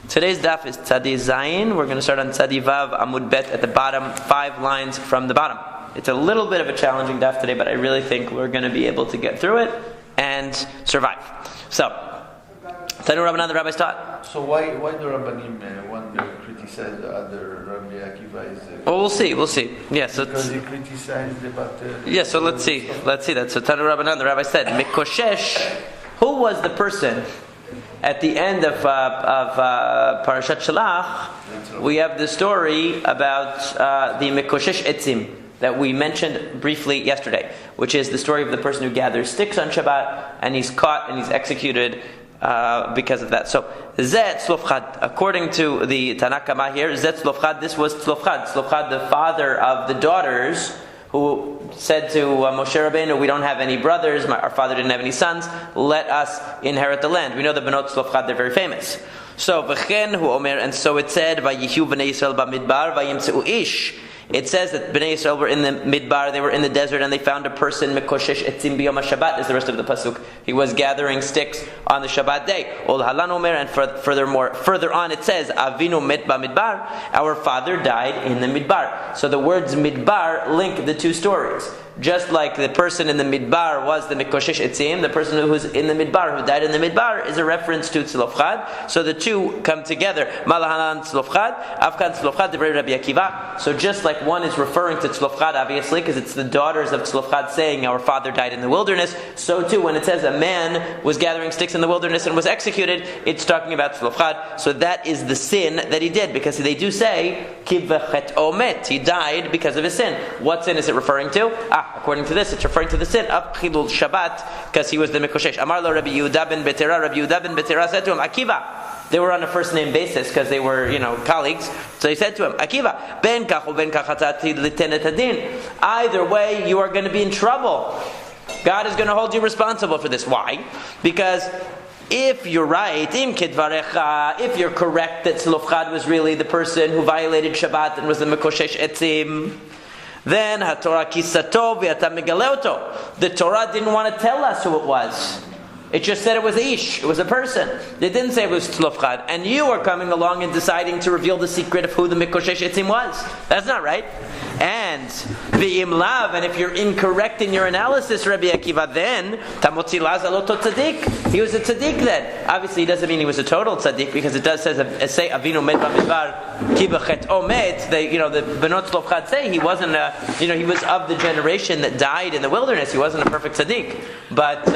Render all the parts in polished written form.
Today's daf is Tzadi Zayin. We're going to start on Tzadi Vav Amud Bet at the bottom, 5 lines from the bottom. It's a little bit of a challenging daf today, but I really think we're going to be able to get through it and survive. So, Tanu Rabbanan, the rabbis taught. So why the Rabbanim want to criticize the other Rabbi Akiva? Well, we'll see. Yeah, so because he criticized about yeah, so let's see that. So Tanu Rabbanan, the rabbi said, Mikoshesh, who was the person at the end of Parashat Shalach? We have the story about the Mikoshesh Etzim that we mentioned briefly yesterday, which is the story of the person who gathers sticks on Shabbat and he's caught and he's executed because of that. So, Zet Tzlofchad, according to the Tanakama here, Zet Tzlofchad, this was Tzlofchad. Tzlofchad, the father of the daughters, who said to Moshe Rabbeinu, we don't have any brothers, our father didn't have any sons, let us inherit the land. We know the Benot Tzlofchad, they're very famous. So, V'chen hu omer, and so it said, Vayihu b'nei Yisrael b'midbar, vayimtzeu ish. It says that Bnei Yisrael were in the midbar, they were in the desert, and they found a person, Mikoshesh etzim biyom Shabbat, is the rest of the pasuk. He was gathering sticks on the Shabbat day. Ol halan omer, and further on it says, Avinu met b'midbar, our father died in the midbar. So the words midbar link the two stories. Just like the person in the midbar was the Mikoshesh etzim, the person who was in the midbar, who died in the midbar, is a reference to Tzlofchad. So the two come together. Malahanan Tzlofchad, Avkan Tzlofchad, Devrei Rabbi Akiva. So just like one is referring to Tzlofchad, obviously, because it's the daughters of Tzlofchad saying, our father died in the wilderness, so too when it says a man was gathering sticks in the wilderness and was executed, it's talking about Tzlofchad. So that is the sin that he did, because they do say, Ki v'chet omet, he died because of his sin. What sin is it referring to? According to this, it's referring to the sin of Chilul Shabbat, because he was the Mikoshesh. Amar lo Rabbi Yehuda ben Betera. Rabbi Yehuda ben Betera said to him, Akiva. They were on a first name basis because they were, colleagues. So he said to him, Akiva, ben kach u ben kach atati litenet hadin. Either way, you are going to be in trouble. God is going to hold you responsible for this. Why? Because if you're right, im kedvarecha, if you're correct that Tzlofchad was really the person who violated Shabbat and was the Mikoshesh Etzim, then HaTorah kisato v'ata megaleoto. The Torah didn't want to tell us who it was. It just said it was Ish, it was a person. They didn't say it was Tzlofchad. And you are coming along and deciding to reveal the secret of who the Mikoshesh Etzim was. That's not right. And v'im lav, and if you're incorrect in your analysis, Rabbi Akiva, then tamotzi laz aloto tzaddik. He was a tzaddik then. Obviously, it doesn't mean he was a total tzaddik, because it does say Avinu met b'midbar ki b'chet omet. The Benot Tzlofchad say he wasn't he was of the generation that died in the wilderness. He wasn't a perfect tzaddik, but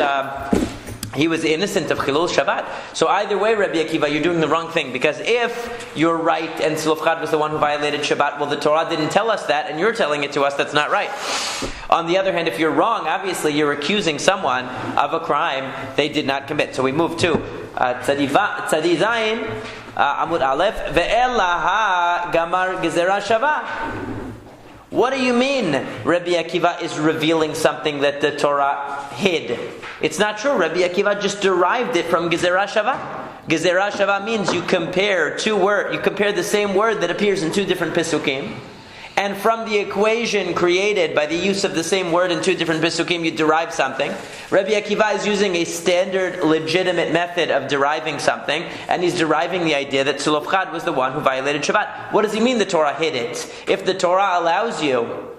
he was innocent of Chilul Shabbat. So either way, Rabbi Akiva, you're doing the wrong thing. Because if you're right and Tzlofchad was the one who violated Shabbat, well, the Torah didn't tell us that, and you're telling it to us, that's not right. On the other hand, if you're wrong, obviously you're accusing someone of a crime they did not commit. So we move to Tzadi Zayin, Amud Aleph, Ve'elaha Gamar Gezerah Shavah. What do you mean Rabbi Akiva is revealing something that the Torah hid? It's not true. Rabbi Akiva just derived it from Gezerah Shavah. Gezerah Shavah means you compare the same word that appears in two different Pesukim, and from the equation created by the use of the same word in two different Pesukim, you derive something. Rabbi Akiva is using a standard, legitimate method of deriving something, and he's deriving the idea that Tzlofchad was the one who violated Shabbat. What does he mean the Torah hid it? If the Torah allows you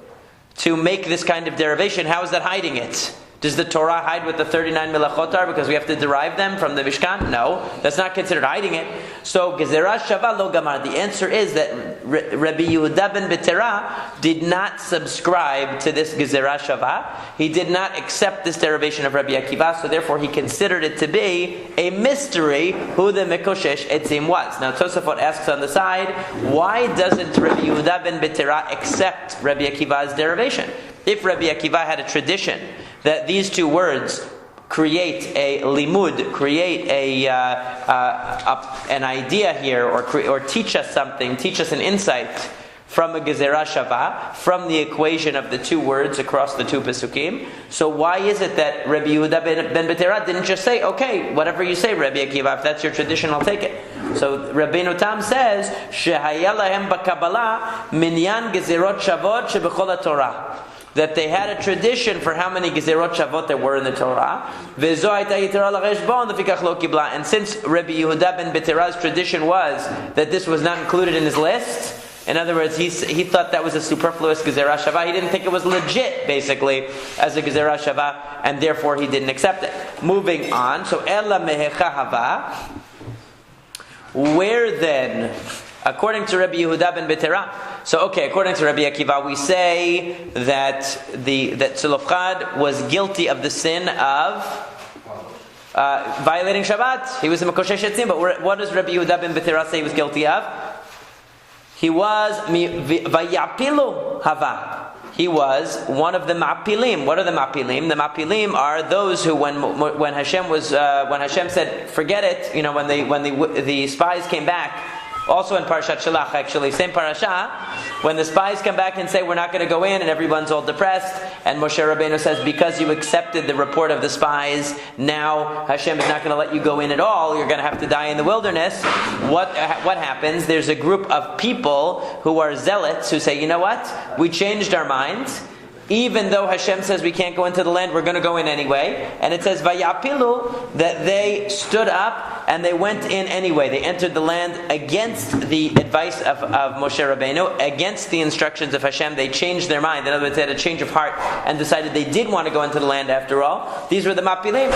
to make this kind of derivation, how is that hiding it? Does the Torah hide what the 39 melachot are because we have to derive them from the Mishkan? No, that's not considered hiding it. So, Gezerah Shavah lo gamar. The answer is that Rabbi Yehuda ben Betera did not subscribe to this Gezerah Shavah. He did not accept this derivation of Rabbi Akiva, so therefore he considered it to be a mystery who the Mikoshesh Etzim was. Now, Tosafot asks on the side, why doesn't Rabbi Yehuda ben Betera accept Rabbi Akiva's derivation? If Rabbi Akiva had a tradition that these two words create a limud, create an idea here, or teach us something, teach us an insight from a Gezerah Shavah, from the equation of the two words across the two Pesukim. So why is it that Rabbi Yehuda ben Betera didn't just say, okay, whatever you say, Rabbi Akiva, if that's your tradition, I'll take it. So Rabbeinu Tam says, Shehaya lahem b'Kabbalah minyan gezerot shavot shebechol haTorah. that they had a tradition for how many gezerot shavot there were in the Torah. And since Rabbi Yehuda ben Betera's tradition was that this was not included in his list, in other words, he thought that was a superfluous gezerah shavah. He didn't think it was legit, basically, as a gezerah shavah, and therefore he didn't accept it. Moving on, so ella mehecha hava. Where then, according to Rabbi Yehuda ben Betera, according to Rabbi Akiva, we say that Tzlofchad was guilty of the sin of violating Shabbat. He was a Mekoshesh Etzim, but what does Rabbi Yehuda ben Betera say he was guilty of? He was Vayapilu Hava. He was one of the Ma'apilim. What are the Ma'apilim? The Ma'apilim are those who, when Hashem said, forget it, when the spies came back, also in Parashat Shalach, actually, same parasha, when the spies come back and say, we're not going to go in, and everyone's all depressed, and Moshe Rabbeinu says, because you accepted the report of the spies, now Hashem is not going to let you go in at all, you're going to have to die in the wilderness. What happens? There's a group of people who are zealots who say, you know what? We changed our minds. Even though Hashem says we can't go into the land, we're going to go in anyway. And it says, Vayapilu, that they stood up and they went in anyway. They entered the land against the advice of Moshe Rabbeinu, against the instructions of Hashem. They changed their mind. In other words, they had a change of heart and decided they did want to go into the land after all. These were the Mapilim.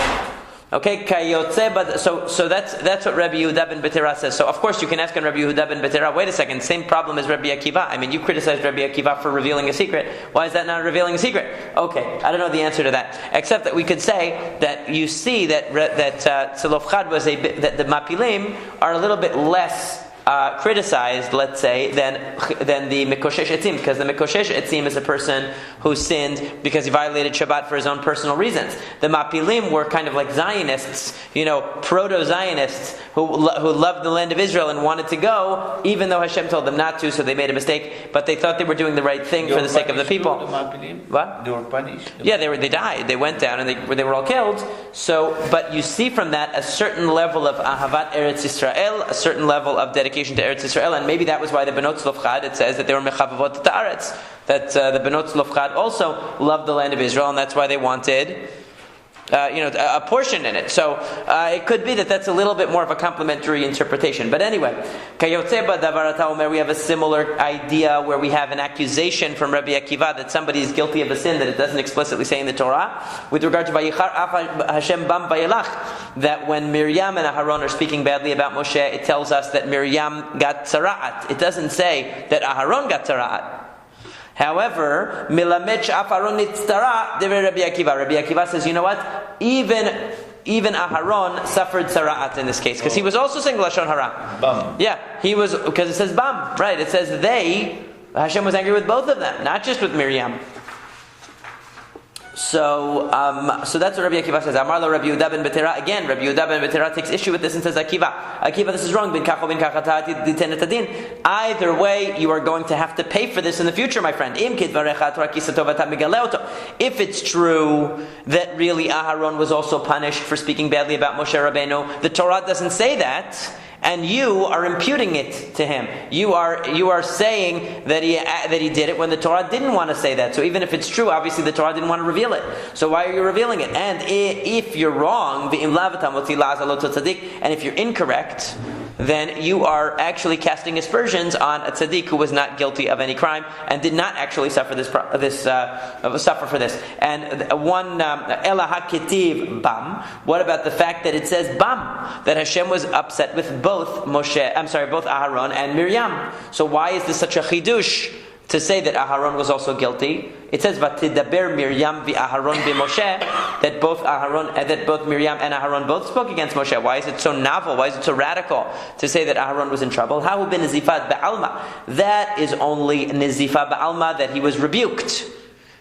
Okay, kayotze, but so that's what Rabbi Yehuda ben Betera says. So of course you can ask on Rabbi Yehuda ben Betera, wait a second, same problem as Rabbi Akiva. I mean, you criticized Rabbi Akiva for revealing a secret. Why is that not revealing a secret? Okay, I don't know the answer to that, except that we could say that you see that Tzlofchad was that the Mapilim are a little bit less criticized, let's say, than the Mekoshesh Etzim, because the Mekoshesh Etzim is a person who sinned because he violated Shabbat for his own personal reasons. The Mapilim were kind of like Zionists, proto-Zionists who loved the land of Israel and wanted to go, even though Hashem told them not to, so they made a mistake, but they thought they were doing the right thing for the sake of the people. What? They were punished? Yeah, they died. They went down and they were all killed. So, but you see from that a certain level of Ahavat Eretz Yisrael, a certain level of dedication to Eretz Yisrael, and maybe that was why the Benot Tzlofchad, it says that they were mechavavot ta'aretz, that the Benot Tzlofchad also loved the land of Israel, and that's why they wanted a portion in it. So it could be that that's a little bit more of a complementary interpretation. But anyway, Kayotze b'davarata omer, we have a similar idea where we have an accusation from Rabbi Akiva that somebody is guilty of a sin that it doesn't explicitly say in the Torah. With regard to Vayichar Hashem bam vayelach, that when Miriam and Aharon are speaking badly about Moshe, it tells us that Miriam got tzara'at. It doesn't say that Aharon got tzara'at. However, Milamech Aharon nitztara dever Rabbi Akiva. Rabbi Akiva says, you know what? Even Aharon suffered tzara'at in this case, because he was also saying lashon hara. Bam. Yeah, he was, because it says bam, right? It says Hashem was angry with both of them, not just with Miriam. So that's what Rabbi Akiva says. Amar lo Rabbi Yehuda ben Betera. Again, Rabbi Yehuda ben Betera takes issue with this and says, Akiva, this is wrong. Either way, you are going to have to pay for this in the future, my friend. If it's true that really Aharon was also punished for speaking badly about Moshe Rabbeinu, the Torah doesn't say that. And you are imputing it to him. You are saying that he did it when the Torah didn't want to say that. So even if it's true, obviously the Torah didn't want to reveal it. So why are you revealing it? And if you're wrong, and if you're incorrect, then you are actually casting aspersions on a tzaddik who was not guilty of any crime and did not actually suffer suffer for this. And one Ela haketiv bam. What about the fact that it says bam, that Hashem was upset with both Aharon and Miriam? So why is this such a chidush to say that Aharon was also guilty? It says Vatidaber Miriam vi Aharon bi Moshe, that both Miriam and Aharon both spoke against Moshe. Why is it so novel? Why is it so radical to say that Aharon was in trouble? How bin nizifat ba'alma? That is only nizifa ba'alma, that he was rebuked.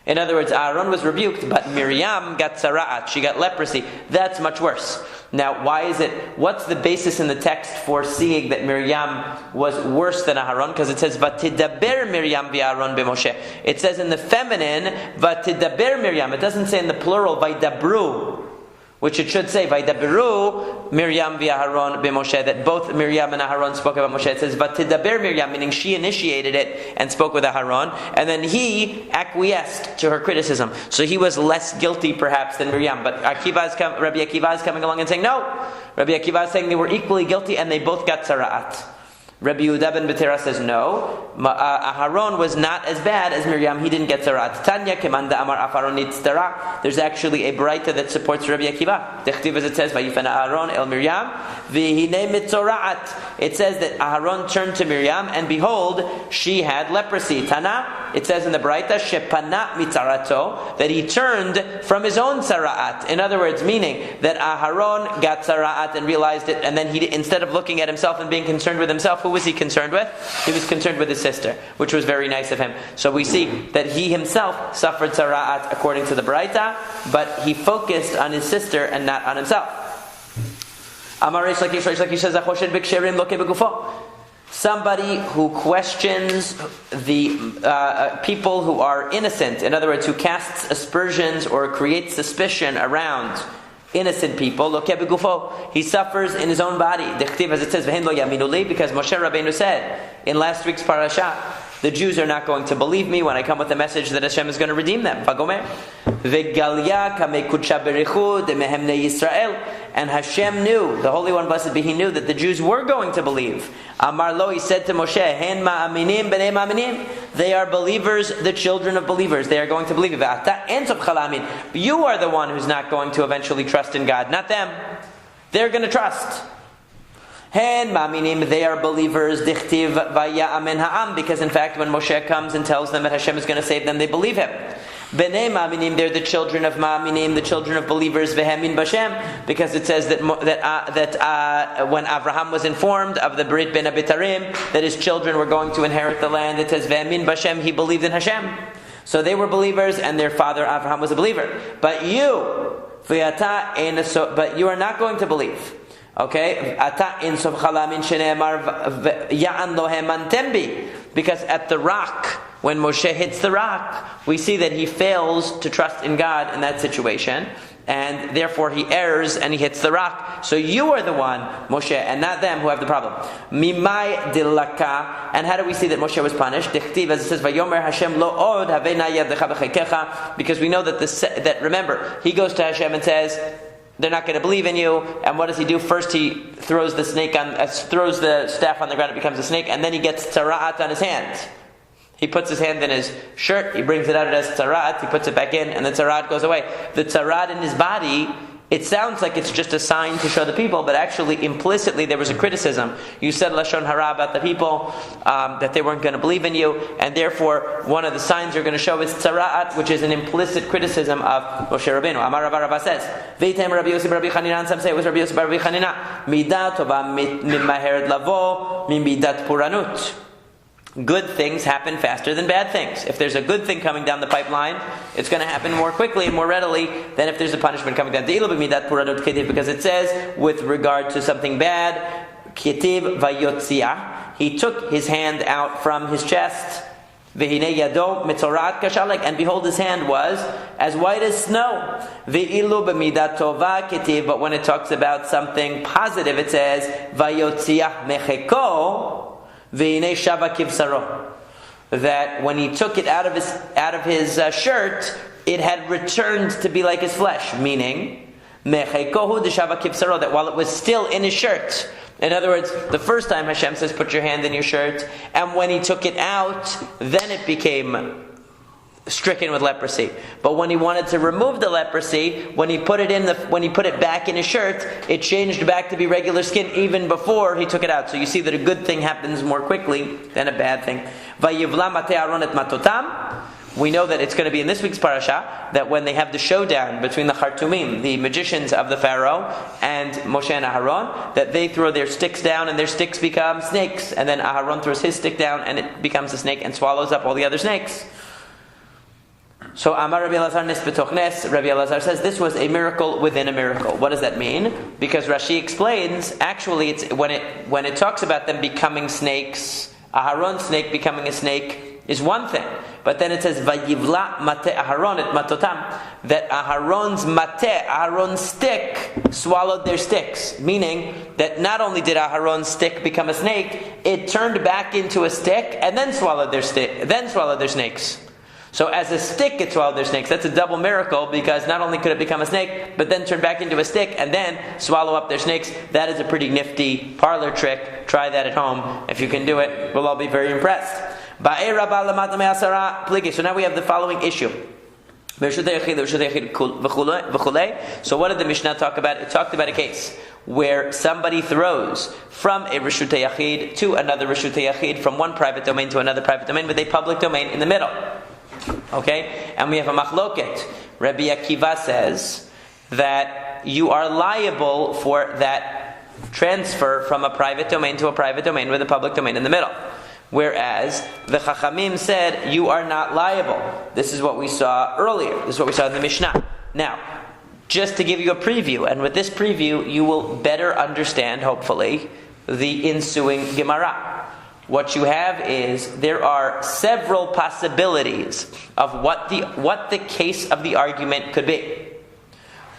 In other words, Aharon was rebuked, but Miriam got tzara'at, she got leprosy. That's much worse. Now, why is it? What's the basis in the text for seeing that Miriam was worse than Aharon? Because it says Vatidaber Miriam v'Aharon b'Moshe. It says in the feminine Vatidaber Miriam. It doesn't say in the plural Vaidabru. which it should say, Vaidaberu Miriam v'Aharon b'Moshe, that both Miriam and Aharon spoke about Moshe. It says, Vatidaber Miriam, meaning she initiated it and spoke with Aharon, and then he acquiesced to her criticism. So he was less guilty perhaps than Miriam. But Rabbi Akiva is coming along and saying, no. Rabbi Akiva is saying they were equally guilty and they both got tzara'at. Rabbi Yehuda ben Betera says no. Aharon was not as bad as Miriam. He didn't get tzara'at. Tanya kemanda amar Aharon nitztara. There's actually a braita that supports Rabbi Akiva. Dechtiv, as it says, vayifana Aharon el Miriam v'hinei mitzora'at. It says that Aharon turned to Miriam, and behold, she had leprosy. Tana, it says in the braita, shepana mitzarato, that he turned from his own tzara'at. In other words, meaning that Aharon got tzara'at and realized it, and then he, instead of looking at himself and being concerned with himself, who was he concerned with? He was concerned with his sister, which was very nice of him. So we see that he himself suffered tzara'at according to the Braita, but he focused on his sister and not on himself. Somebody who questions the people who are innocent, in other words, who casts aspersions or creates suspicion around innocent people, he suffers in his own body. As it says, because Moshe Rabbeinu said in last week's parasha, the Jews are not going to believe me when I come with a message that Hashem is going to redeem them. And Hashem knew, the Holy One, blessed be He, knew that the Jews were going to believe. Amar lo, He said to Moshe, Hen ma'aminim b'nei ma'aminim. They are believers, the children of believers. They are going to believe. You are the one who's not going to eventually trust in God, not them. They're going to trust. Hen ma'aminim, they are believers. Dichtiv vaya'amen ha'am, because in fact, when Moshe comes and tells them that Hashem is going to save them, they believe him. B'nei ma'aminim, they're the children of ma'aminim, the children of believers. V'hemin b'Shem, because it says that when Avraham was informed of the Brit Ben Abitarim, that his children were going to inherit the land, it says v'hemin b'Shem, he believed in Hashem. So they were believers, and their father Avraham was a believer. But you are not going to believe. Okay, because at the rock, when Moshe hits the rock, we see that he fails to trust in God in that situation, and therefore he errs and he hits the rock. So you are the one, Moshe, and not them, who have the problem. Mimai dilaka. And how do we see that Moshe was punished? Dichtiv, as it says, Vayomer Hashem lo od havena yadecha b'chekecha. Because we know that remember, he goes to Hashem and says, they're not going to believe in you. And what does he do? First, he throws the throws the staff on the ground. It becomes a snake, and then he gets tzara'at on his hand. He puts his hand in his shirt. He brings it out as tzara'at. He puts it back in, and the tzara'at goes away. The tzara'at in his body, it sounds like it's just a sign to show the people, but actually implicitly there was a criticism. You said lashon hara about the people, that they weren't going to believe in you, and therefore one of the signs you're going to show is tzara'at, which is an implicit criticism of Moshe Rabbeinu. Amar Rabba says, Veitem Rabbi Yosef Rabbi Chanina, and some say it was Rabbi Yosef Rabbi Chanina, midat tova mimaheret lavo mimidat puranut. Good things happen faster than bad things. If there's a good thing coming down the pipeline, it's going to happen more quickly and more readily than if there's a punishment coming down. Because it says, with regard to something bad, he took his hand out from his chest, and behold, his hand was as white as snow. But when it talks about something positive, it says, that when he took it out of his shirt, it had returned to be like his flesh, meaning that while it was still in his shirt, in other words, the first time Hashem says put your hand in your shirt, and when he took it out, then it became stricken with leprosy. But when he wanted to remove the leprosy, when he put it back in his shirt, it changed back to be regular skin even before he took it out. So you see that a good thing happens more quickly than a bad thing. We know that it's going to be in this week's parasha that when they have the showdown between the Khartoumim, the magicians of the Pharaoh, and Moshe and Aharon, that they throw their sticks down and their sticks become snakes, and then Aharon throws his stick down and it becomes a snake and swallows up all the other snakes. So Amar Rabbi Elazar Nes B'toch Nes, Rabbi Elazar says this was a miracle within a miracle. What does that mean? Because Rashi explains, actually, it's when it talks about them becoming snakes, Aharon's snake becoming a snake, is one thing. But then it says, Vayivla mate Aharon et matotam, that Aharon's mate, Aharon's stick, swallowed their sticks. Meaning that not only did Aharon's stick become a snake, it turned back into a stick and then swallowed their snakes. So as a stick it swallowed their snakes. That's a double miracle, because not only could it become a snake, but then turn back into a stick and then swallow up their snakes. That is a pretty nifty parlor trick. Try that at home. If you can do it, we'll all be very impressed. So now we have the following issue. So what did the Mishnah talk about? It talked about a case where somebody throws from a Reshut Yachid to another Reshut Yachid, from one private domain to another private domain, with a public domain in the middle. Okay? And we have a machloket. Rabbi Akiva says that you are liable for that transfer from a private domain to a private domain with a public domain in the middle. Whereas the Chachamim said you are not liable. This is what we saw earlier. This is what we saw in the Mishnah. Now, just to give you a preview, and with this preview you will better understand, hopefully, the ensuing Gemara. What you have is, there are several possibilities of what the case of the argument could be.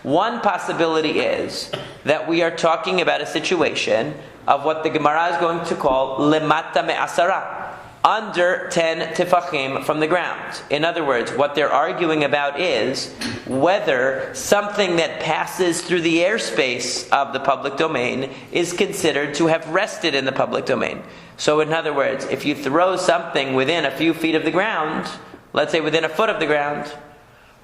One possibility is that we are talking about a situation of what the Gemara is going to call lemata me'asara, under 10 tefachim from the ground. In other words, what they're arguing about is whether something that passes through the airspace of the public domain is considered to have rested in the public domain. So in other words, if you throw something within a few feet of the ground, let's say within a foot of the ground,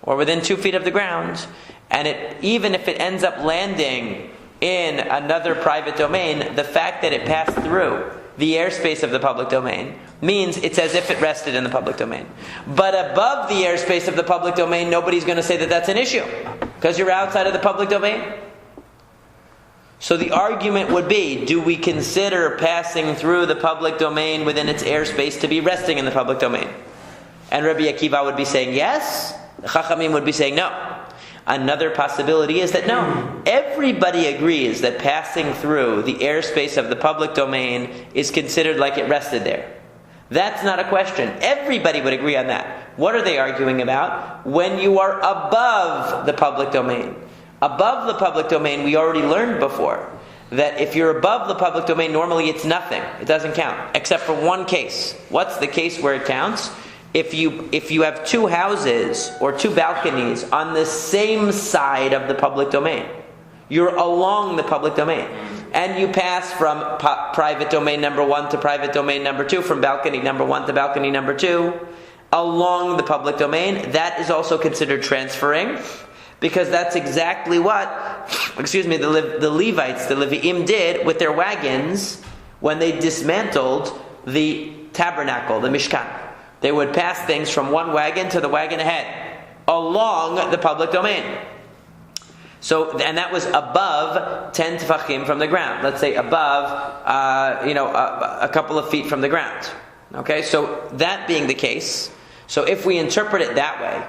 or within 2 feet of the ground, and even if it ends up landing in another private domain, the fact that it passed through the airspace of the public domain means it's as if it rested in the public domain. But above the airspace of the public domain, nobody's going to say that that's an issue, because you're outside of the public domain. So the argument would be, do we consider passing through the public domain within its airspace to be resting in the public domain? And Rabbi Akiva would be saying yes, the Chachamim would be saying no. Another possibility is that no, everybody agrees that passing through the airspace of the public domain is considered like it rested there. That's not a question. Everybody would agree on that. What are they arguing about? When you are above the public domain. Above the public domain, we already learned before that if you're above the public domain, normally it's nothing. It doesn't count, except for one case. What's the case where it counts? If you have two houses or two balconies on the same side of the public domain, you're along the public domain, and you pass from private domain number 1 to private domain number 2, from balcony number 1 to balcony number 2, along the public domain, that is also considered transferring, because that's exactly what, the Levites, the Levi'im did with their wagons when they dismantled the tabernacle, the Mishkan. They would pass things from one wagon to the wagon ahead, along the public domain. So, and that was above 10 tefachim from the ground. Let's say above, a couple of feet from the ground. Okay, so that being the case, so if we interpret it that way,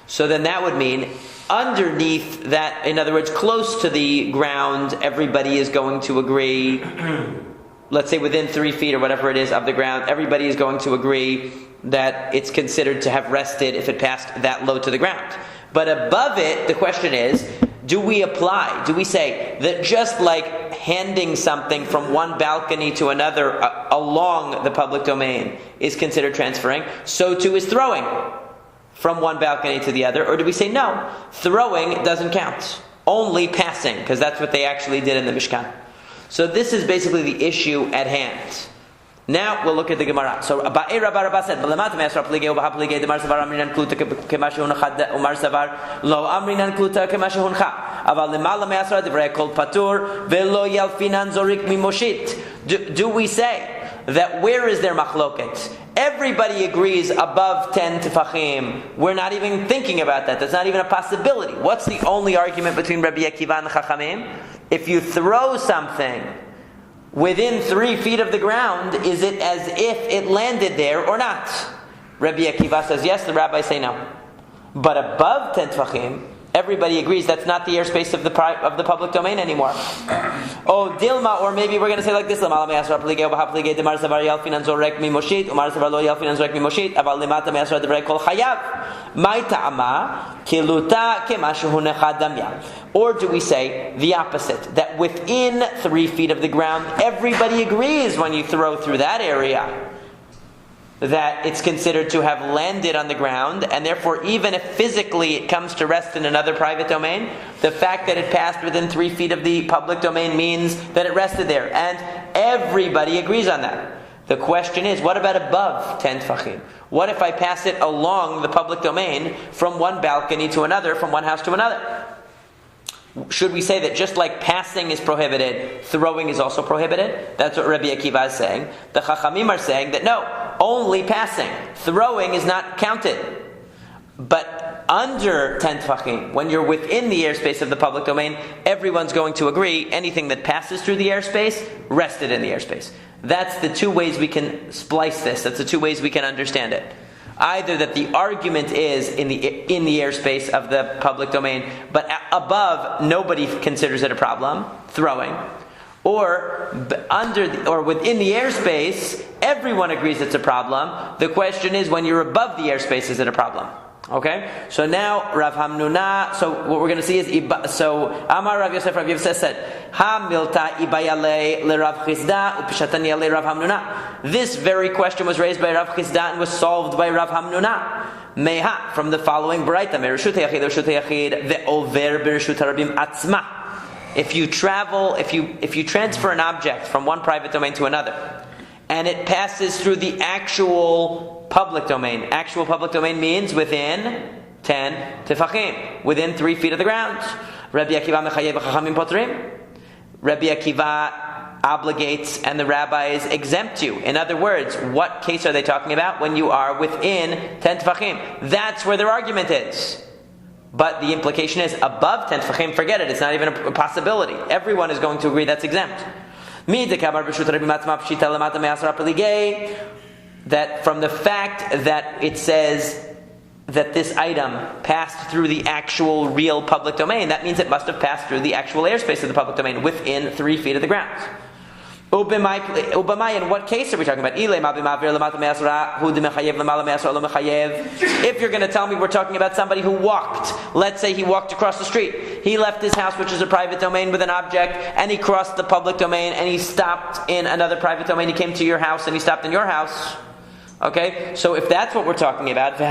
so then that would mean underneath that, in other words, close to the ground, everybody is going to agree. Let's say within 3 feet or whatever it is of the ground, everybody is going to agree that it's considered to have rested if it passed that low to the ground. But above it, the question is, do we say that just like handing something from one balcony to another along the public domain is considered transferring, so too is throwing from one balcony to the other? Or do we say no, throwing doesn't count, only passing, because that's what they actually did in the Mishkan? So this is basically the issue at hand. Now we'll look at the Gemara. So Abaye Rabba said, "B'lemat me'asra pligei u'b'ha pligei demar savar amrinan kluta kema shehuncha umar savar lo amrinan kluta kema shehuncha aval lemala me'asra divrei kol patur ve'lo yalfinan zorik mimoshit." Do we say that where is their machloket? Everybody agrees above 10 tefachim. We're not even thinking about that. That's not even a possibility. What's the only argument between Rabbi Akiva and the Chachamim? If you throw something within 3 feet of the ground, is it as if it landed there or not? Rabbi Akiva says yes, the rabbis say no. But above 10 tefachim, everybody agrees that's not the airspace of the public domain anymore. Oh, Dilma, or maybe we're going to say like this: Lamala me'asra pligei u'baha pligei demar savar yalfinan zorek mimoshit umar savar lo yalfinan zorek mimoshit aval limata me'asra devrei kol chayav mai ta'ama kiluta kemashu nechadamya. Or do we say the opposite, that within 3 feet of the ground, everybody agrees when you throw through that area that it's considered to have landed on the ground, and therefore even if physically it comes to rest in another private domain, the fact that it passed within 3 feet of the public domain means that it rested there, and everybody agrees on that. The question is, what about above 10 tfachim? What if I pass it along the public domain from one balcony to another, from one house to another? Should we say that just like passing is prohibited, throwing is also prohibited? That's what Rabbi Akiva is saying. The Chachamim are saying that no, only passing. Throwing is not counted. But under 10 tfachim, when you're within the airspace of the public domain, everyone's going to agree anything that passes through the airspace, rested in the airspace. That's the two ways we can splice this. That's the two ways we can understand it. Either that the argument is in the airspace of the public domain, but above nobody considers it a problem, throwing, or within the airspace everyone agrees it's a problem. The question is, when you're above the airspace, is it a problem? Okay, so now Rav Hamnuna. So what we're going to see is Amar Rav Yosef. Rav Yosef said, "Ha milta ibayale le Rav Chisda upishatani le Rav Hamnuna." This very question was raised by Rav Chisda and was solved by Rav Hamnuna. Meha, from the following Braita: Mereshut hayachid reshut hayachid ve'over bereshut harabim atzma. If you transfer an object from one private domain to another, and it passes through the actual public domain. Actual public domain means within 10 tefachim, within 3 feet of the ground. Rabbi Akiva mechayev v'chachamim potrim. Rabbi Akiva obligates and the rabbis exempt you. In other words, what case are they talking about? When you are within 10 tefachim. That's where their argument is. But the implication is above 10 tefachim, forget it. It's not even a possibility. Everyone is going to agree that's exempt. That from the fact that it says that this item passed through the actual real public domain, that means it must have passed through the actual airspace of the public domain within 3 feet of the ground. Ubamai, in what case are we talking about? If you're going to tell me we're talking about somebody who walked, let's say he walked across the street. He left his house, which is a private domain, with an object, and he crossed the public domain, and he stopped in another private domain. He came to your house, and he stopped in your house. Okay, so if that's what we're talking about, we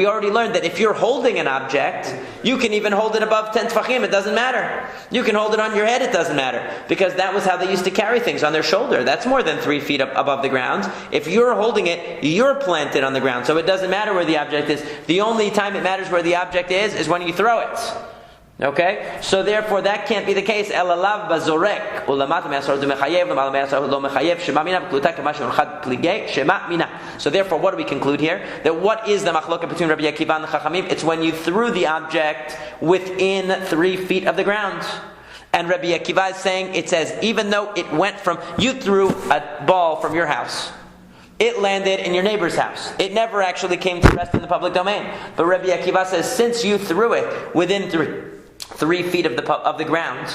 already learned that if you're holding an object, you can even hold it above 10 tfachim, it doesn't matter. You can hold it on your head, it doesn't matter. Because that was how they used to carry things, on their shoulder. That's more than 3 feet above the ground. If you're holding it, you're planted on the ground, so it doesn't matter where the object is. The only time it matters where the object is when you throw it. Okay, so therefore that can't be the case. Elalav bazorek ulamat me'asar du mechayev u'mal me'asar lo mechayev shema mina b'kluta k'mashu unchad pligei shema mina. So therefore, what do we conclude here? That what is the machloka between Rabbi Akiva and the Chachamim? It's when you threw the object within 3 feet of the ground. And Rabbi Akiva is saying it says even though it went from, you threw a ball from your house, it landed in your neighbor's house. It never actually came to rest in the public domain. But Rabbi Akiva says since you threw it within 3 feet of the ground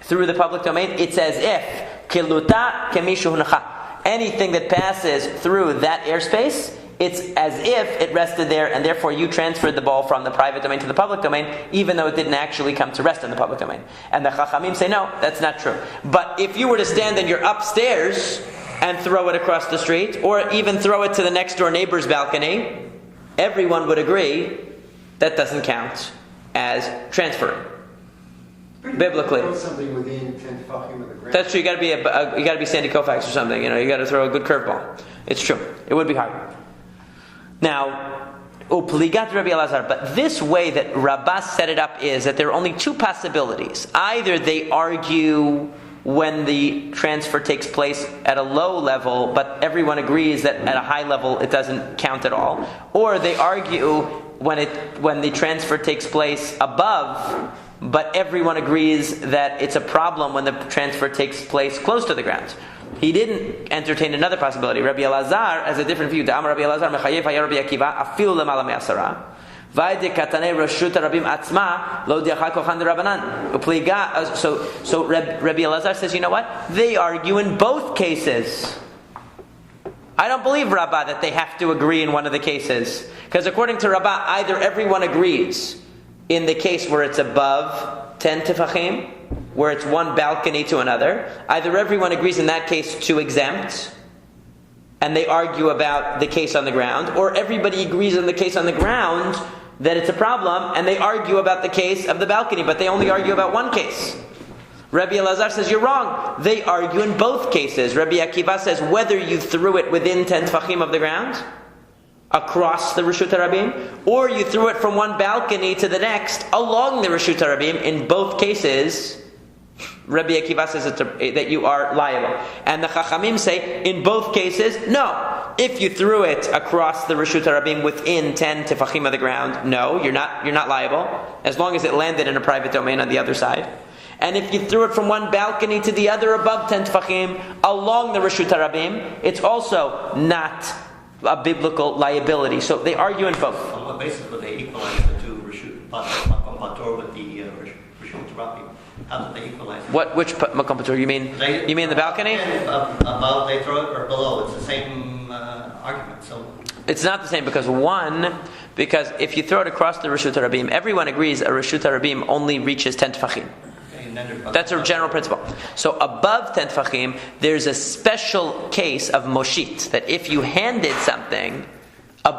through the public domain, it's as if kiluta kemishu hunacha. Anything that passes through that airspace, it's as if it rested there, and therefore you transferred the ball from the private domain to the public domain, even though it didn't actually come to rest in the public domain. And the Chachamim say no, that's not true. But if you were to stand in your upstairs and throw it across the street, or even throw it to the next door neighbor's balcony, everyone would agree that doesn't count as transferring. Biblically, something within 10 tefachim of the ground. That's true. You got to be Sandy Koufax or something. You got to throw a good curveball. It's true. It would be hard. Now, Upligat Rabbi Elazar. But this way that Rabbah set it up is that there are only two possibilities. Either they argue when the transfer takes place at a low level, but everyone agrees that at a high level it doesn't count at all, or they argue when the transfer takes place above, but everyone agrees that it's a problem when the transfer takes place close to the ground. He didn't entertain another possibility. Rabbi Elazar has a different view. Vayde katane rashut rabim atzma lo diachal kochan derabanan. Upliga. So Rabbi Elazar says, you know what? They argue in both cases. I don't believe Rabbah that they have to agree in one of the cases, because according to Rabbah, either everyone agrees in the case where it's above 10 tefachim, where it's one balcony to another. Either everyone agrees in that case to exempt, and they argue about the case on the ground, or everybody agrees in the case on the ground that it's a problem, and they argue about the case of the balcony, but they only argue about one case. Rabbi Elazar says, you're wrong. They argue in both cases. Rabbi Akiva says, whether you threw it within 10 tefachim of the ground, across the Reshut HaRabim, or you threw it from one balcony to the next, along the Reshut HaRabim, in both cases, Rabbi Akiva says that you are liable. And the Chachamim say, in both cases, no. If you threw it across the Reshut HaRabim within 10 tefachim of the ground, no, you're not liable, as long as it landed in a private domain on the other side. And if you threw it from one balcony to the other above 10 tefachim, along the Reshut HaRabim, it's also not a biblical liability. So they argue in both. On what basis would they equalize the two Reshut Patur with the Reshut Rabim? How did they equalize it? Which Makom Patur? You mean the balcony? Above they throw it, or below? It's the same argument. So it's not the same, because if you throw it across the Reshut HaRabim, everyone agrees a Reshut HaRabim only reaches 10 tefachim. That's a general principle. So above 10 tefachim, there's a special case of moshit, that if you handed something,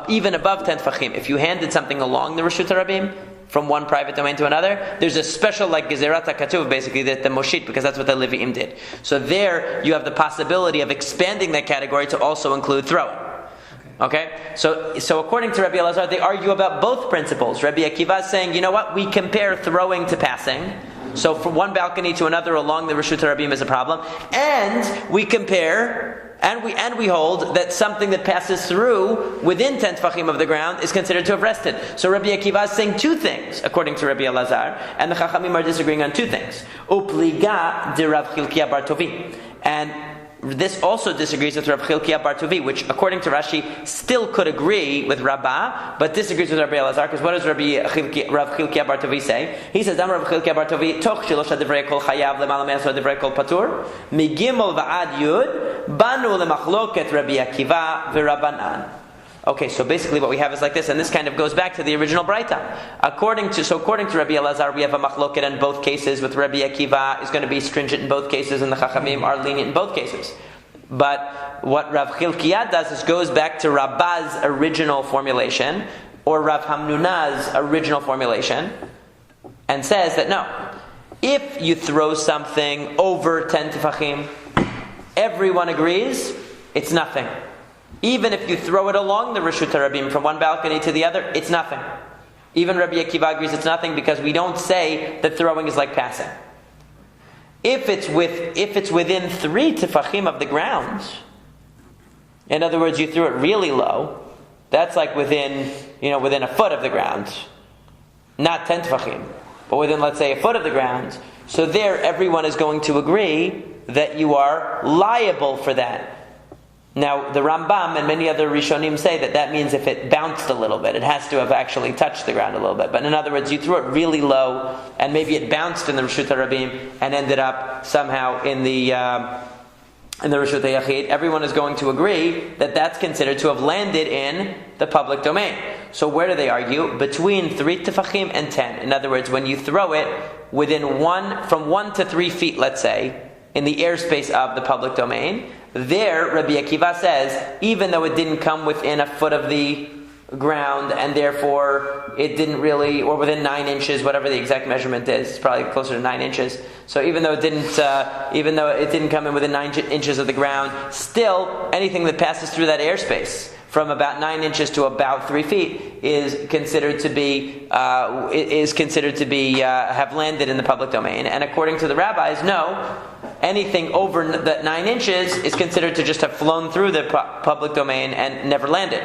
even above 10 tefachim, if you handed something along the Reshut HaRabim, from one private domain to another, there's a special, like Gezerat HaKatuv, basically, that the moshit, because that's what the Levi'im did. So there, you have the possibility of expanding that category to also include throwing. Okay? So according to Rabbi Elazar, they argue about both principles. Rabbi Akiva is saying, you know what, we compare throwing to passing. So from one balcony to another along the Reshut HaRabim is a problem. And we compare, and we hold that something that passes through within 10 tefachim of the ground is considered to have rested. So Rabbi Akiva is saying two things, according to Rabbi Elazar, and the Chachamim are disagreeing on two things. Upliga de Rav Chilkiah bar Tovi. And this also disagrees with Rav Chilkiah bar Tovi, which, according to Rashi, still could agree with Rabbah, but disagrees with Rabbi Elazar, because what does Rav Chilkiah bar Tovi say? He says, Dam Rav Chilkiah bar Tovi, Toch shilosha divrei kol chayav lemala me'asor divrei kol patur, migimol va'ad yud, banu lemachloket Rabbi Akiva v'Rabbanan. Okay, so basically what we have is like this, and this kind of goes back to the original Braita. According to Rabbi Elazar, we have a machloket in both cases, with Rabbi Akiva is going to be stringent in both cases, and the Chachamim are lenient in both cases. But what Rav Chilkiah does is goes back to Rabbah's original formulation, or Rav Hamnuna's original formulation, and says that no, if you throw something over 10 tefachim, everyone agrees it's nothing. Even if you throw it along the Reshut HaRabim from one balcony to the other, it's nothing. Even Rabbi Akiva agrees it's nothing, because we don't say that throwing is like passing. If it's within 3 tefachim of the ground, in other words, you threw it really low, that's like within a foot of the ground, not 10 tefachim, but within, let's say, a foot of the ground. So there, everyone is going to agree that you are liable for that. Now, the Rambam and many other Rishonim say that means if it bounced a little bit, it has to have actually touched the ground a little bit. But in other words, you threw it really low, and maybe it bounced in the Reshut HaRabim and ended up somehow in the Reshut HaYachid. Everyone is going to agree that that's considered to have landed in the public domain. So where do they argue? Between 3 tefachim and 10. In other words, when you throw it from 1 to 3 feet, let's say, in the airspace of the public domain, there, Rabbi Akiva says, even though it didn't come within a foot of the ground, and therefore it didn't really, or within 9 inches, whatever the exact measurement is, it's probably closer to 9 inches. So even though it didn't come in within 9 inches of the ground, still anything that passes through that airspace from about 9 inches to about 3 feet is considered to be have landed in the public domain. And according to the rabbis, no, anything over that 9 inches is considered to just have flown through the public domain and never landed.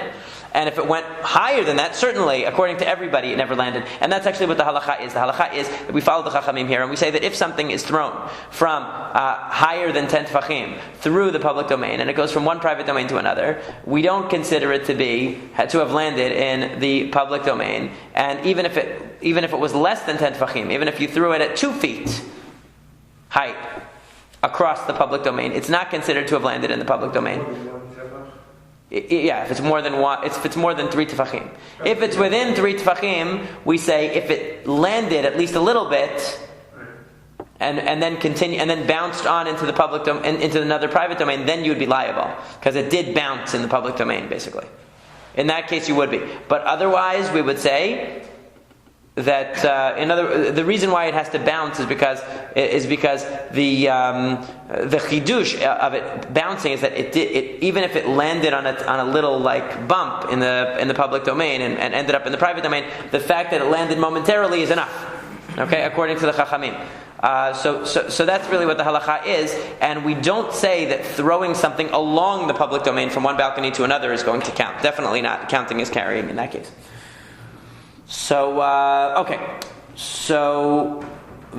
And if it went higher than that, certainly, according to everybody, it never landed. And that's actually what the halacha is. The halacha is that we follow the chachamim here, and we say that if something is thrown from higher than 10 tefachim through the public domain, and it goes from one private domain to another, we don't consider it to have landed in the public domain. And even if it was less than 10 tefachim, even if you threw it at 2 feet height across the public domain, it's not considered to have landed in the public domain. Yeah, if it's more than one, if it's more than 3 tefachim. If it's within 3 tefachim, we say if it landed at least a little bit, and then continue, and then bounced on into the public into another private domain, then you would be liable because it did bounce in the public domain, basically. In that case, you would be. But otherwise, we would say that the reason why it has to bounce is because the chidush of it bouncing is that it even if it landed on a little like bump in the public domain and ended up in the private domain, the fact that it landed momentarily is enough. Okay, according to the chachamim. So that's really what the halacha is, and we don't say that throwing something along the public domain from one balcony to another is going to count. Definitely not. Counting is carrying in that case. So, okay. So,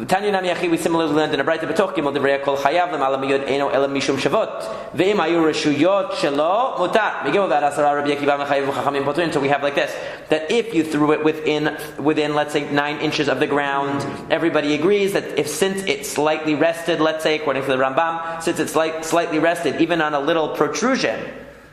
Tanya Nami Achi, we similarly learned in a Braita B'toch Gimel Divrei Kol Chayav L'Mala Miyod Eino Ela Mishum Shavot Ve'im Hayu Reshuyot Shelo Mutar Migimel V'ad Asara Rabbi Akiva Mechayev V'Chachamim Potrin. So we have like this, that if you threw it within let's say 9 inches of the ground, everybody agrees that since it slightly rested, let's say according to the Rambam, since it's slightly rested, even on a little protrusion,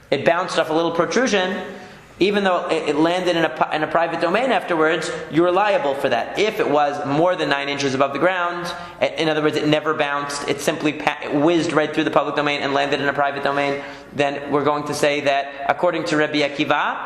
it bounced off a little protrusion, even though it landed in a private domain afterwards, you're liable for that. If it was more than 9 inches above the ground, in other words, it never bounced, it simply whizzed right through the public domain and landed in a private domain, then we're going to say that according to Rabbi Akiva,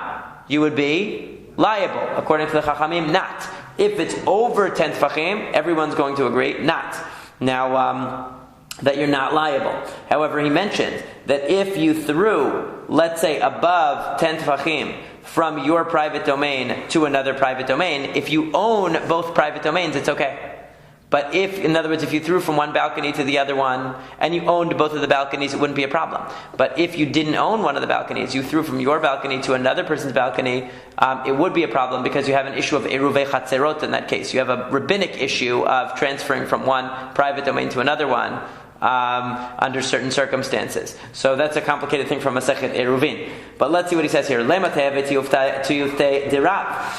you would be liable. According to the Chachamim, not. If it's over 10 tefachim, everyone's going to agree, not. Now, that you're not liable. However, he mentioned that if you threw, let's say, above 10 tefachim from your private domain to another private domain, if you own both private domains, it's okay. But in other words, if you threw from one balcony to the other one, and you owned both of the balconies, it wouldn't be a problem. But if you didn't own one of the balconies, you threw from your balcony to another person's balcony, it would be a problem because you have an issue of eruvei chatzerot in that case. You have a rabbinic issue of transferring from one private domain to another one. Under certain circumstances. So that's a complicated thing from Masekhet Eruvin. But let's see what he says here.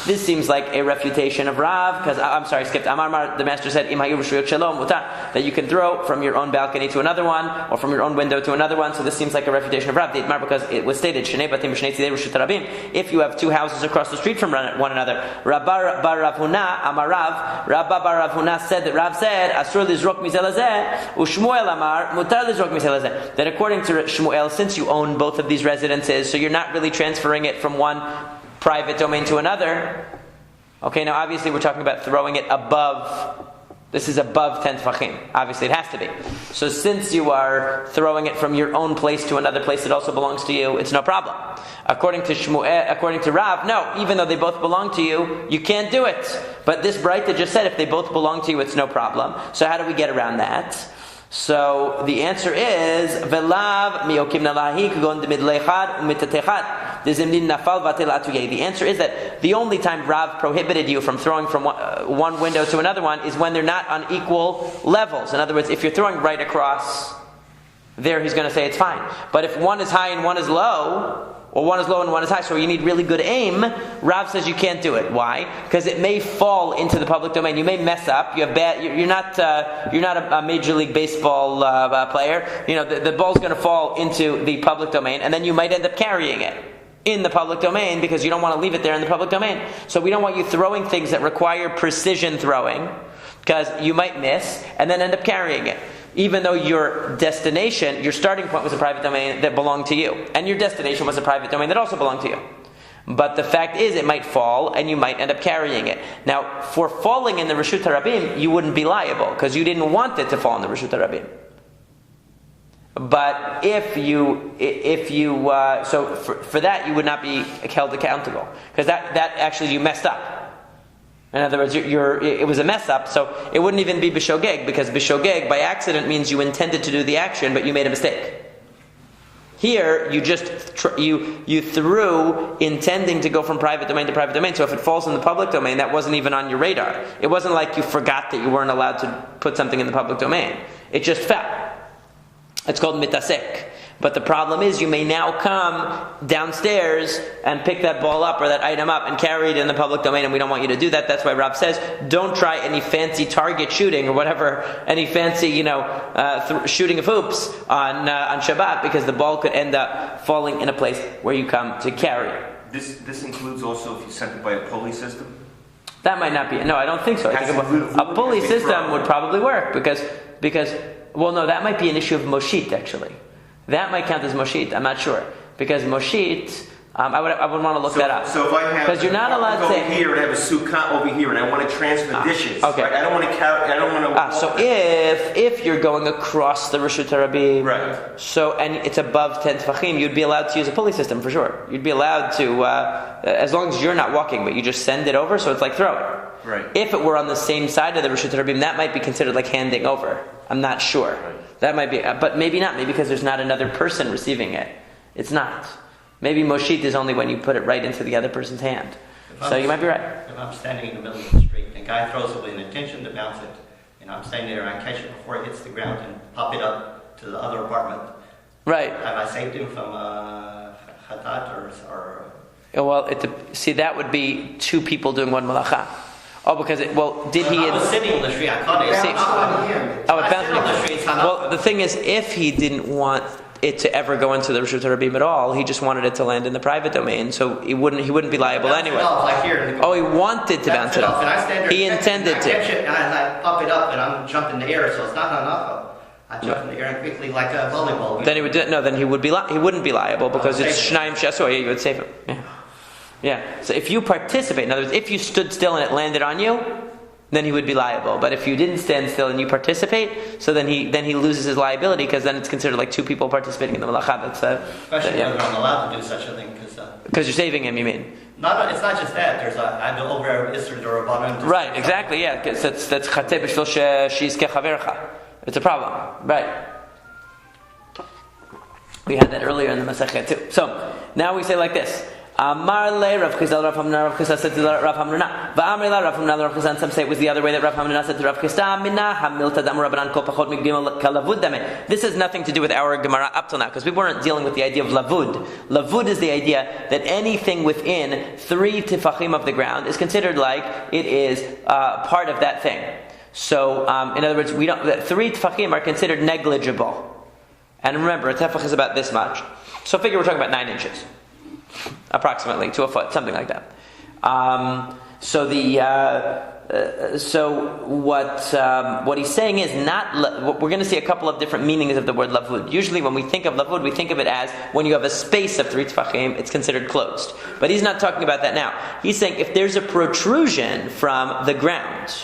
This seems like a refutation of Rav, because, I'm sorry, I skipped. Amar, the master said, that you can throw from your own balcony to another one, or from your own window to another one. So this seems like a refutation of Rav, because it was stated, if you have 2 houses across the street from one another. Rabba bar Rav Huna, Amar Rav, Rabba bar Rav Huna said that Rav said, Asur lizrok mizelazeh, Ushmuel that according to Shmuel, since you own both of these residences, so you're not really transferring it from one private domain to another. Okay, now obviously we're talking about throwing it above. This is above 10 tefachim. Obviously it has to be. So since you are throwing it from your own place to another place that also belongs to you, it's no problem. According to Rav, no, even though they both belong to you, you can't do it. But this Braita just said if they both belong to you, it's no problem. So how do we get around that? So the answer is velav miokim nalahi kgon demidlechad umitatechad dezimnin nafal vatel atuye. The answer is that the only time Rav prohibited you from throwing from one window to another one is when they're not on equal levels. In other words, if you're throwing right across, there he's going to say it's fine. But if one is high and one is low, or one is low and one is high, so you need really good aim, Rav says you can't do it. Why? Because it may fall into the public domain. You may mess up. You're not a Major League Baseball player. You know, the ball's going to fall into the public domain, and then you might end up carrying it in the public domain because you don't want to leave it there in the public domain. So we don't want you throwing things that require precision throwing, because you might miss and then end up carrying it. Even though your starting point was a private domain that belonged to you, and your destination was a private domain that also belonged to you. But the fact is, it might fall, and you might end up carrying it. Now, for falling in the Reshut HaRabim, you wouldn't be liable, because you didn't want it to fall in the Reshut HaRabim. But for that, you would not be held accountable, because that actually you messed up. In other words, it was a mess up, so it wouldn't even be b'shogeg, because b'shogeg by accident means you intended to do the action, but you made a mistake. Here, you just you threw intending to go from private domain to private domain. So if it falls in the public domain, that wasn't even on your radar. It wasn't like you forgot that you weren't allowed to put something in the public domain. It just fell. It's called mitasek. But the problem is you may now come downstairs and pick that ball up or that item up and carry it in the public domain, and we don't want you to do that. That's why Rab says, don't try any fancy target shooting or whatever, any fancy, shooting of hoops on Shabbat, because the ball could end up falling in a place where you come to carry it. This includes also if you sent it by a pulley system? That might not be. No, I don't think so. I think a pulley system would probably work because well, no, that might be an issue of moshit actually. That might count as moshit. I'm not sure because moshit. I would want to look that up. So if I have, because you're not allowed to over here and I have a sukkah over here and I want to transfer dishes. Okay. Right? I don't want to carry. I don't want to. So if you're going across the Rishut Harabim, right? So and it's above 10 tefachim, you'd be allowed to use a pulley system for sure. You'd be allowed to, as long as you're not walking, but you just send it over. So it's like throw it. Right. If it were on the same side of the Rishut Harabim, that might be considered like handing over. I'm not sure. Right. That might be, but maybe not. Maybe because there's not another person receiving it. It's not. Maybe moshit is only when you put it right into the other person's hand. So you might be right. If I'm standing in the middle of the street and a guy throws it with an intention to bounce it, and I'm standing there and I catch it before it hits the ground and pop it up to the other apartment, right? Have I saved him from chatat or? Well, see, that would be two people doing one malacha. Oh, because did he? I was sitting on the street. I caught it. It bounced on the street. Well, the thing is, if he didn't want it to ever go into the Rishut Harabim at all, he just wanted it to land in the private domain, so he wouldn't be liable anyway. He wanted to bounce it off. And I stand there he intended to. I catch it and I pop it up and I'm jumping in the air, so it's not enough. I jump in the air and quickly like a volleyball. Then he would Then he wouldn't be liable because it's shnaim shasoy. You would save him. Yeah. Yeah. So if you participate, in other words, if you stood still and it landed on you, then he would be liable. But if you didn't stand still and you participate, so then he loses his liability because then it's considered like two people participating in the malacha. Especially whether I'm allowed to do such a thing because you're saving him. You mean? It's not just that. There's I go over Isser or a bottom. Right. Exactly. Yeah. Because that's chateh b'shvil she's kechavercha. It's a problem. Right. We had that earlier in the Masekhet too. So now we say like this. Amar le Rav Chisda Rav Hamna. Rav Chisda said to Rav Hamna. Va'amri la Rav Hamna. Rav Chisda. Some say it was the other way that Rav Hamna said to Rav Chisda. Mina hamilta dam Rabbanan kol pachot migdima kalavud dame. This has nothing to do with our Gemara up till now because we weren't dealing with the idea of lavud. Lavud is the idea that anything within 3 tifachim of the ground is considered like it is part of that thing. So, in other words, 3 tefachim are considered negligible. And remember, a tefach is about this much. So figure we're talking about 9 inches. Approximately to a foot, something like that. So what he's saying is not. We're going to see a couple of different meanings of the word lavud. Usually, when we think of lavud, we think of it as when you have a space of 3 tefachim, it's considered closed. But he's not talking about that now. He's saying if there's a protrusion from the ground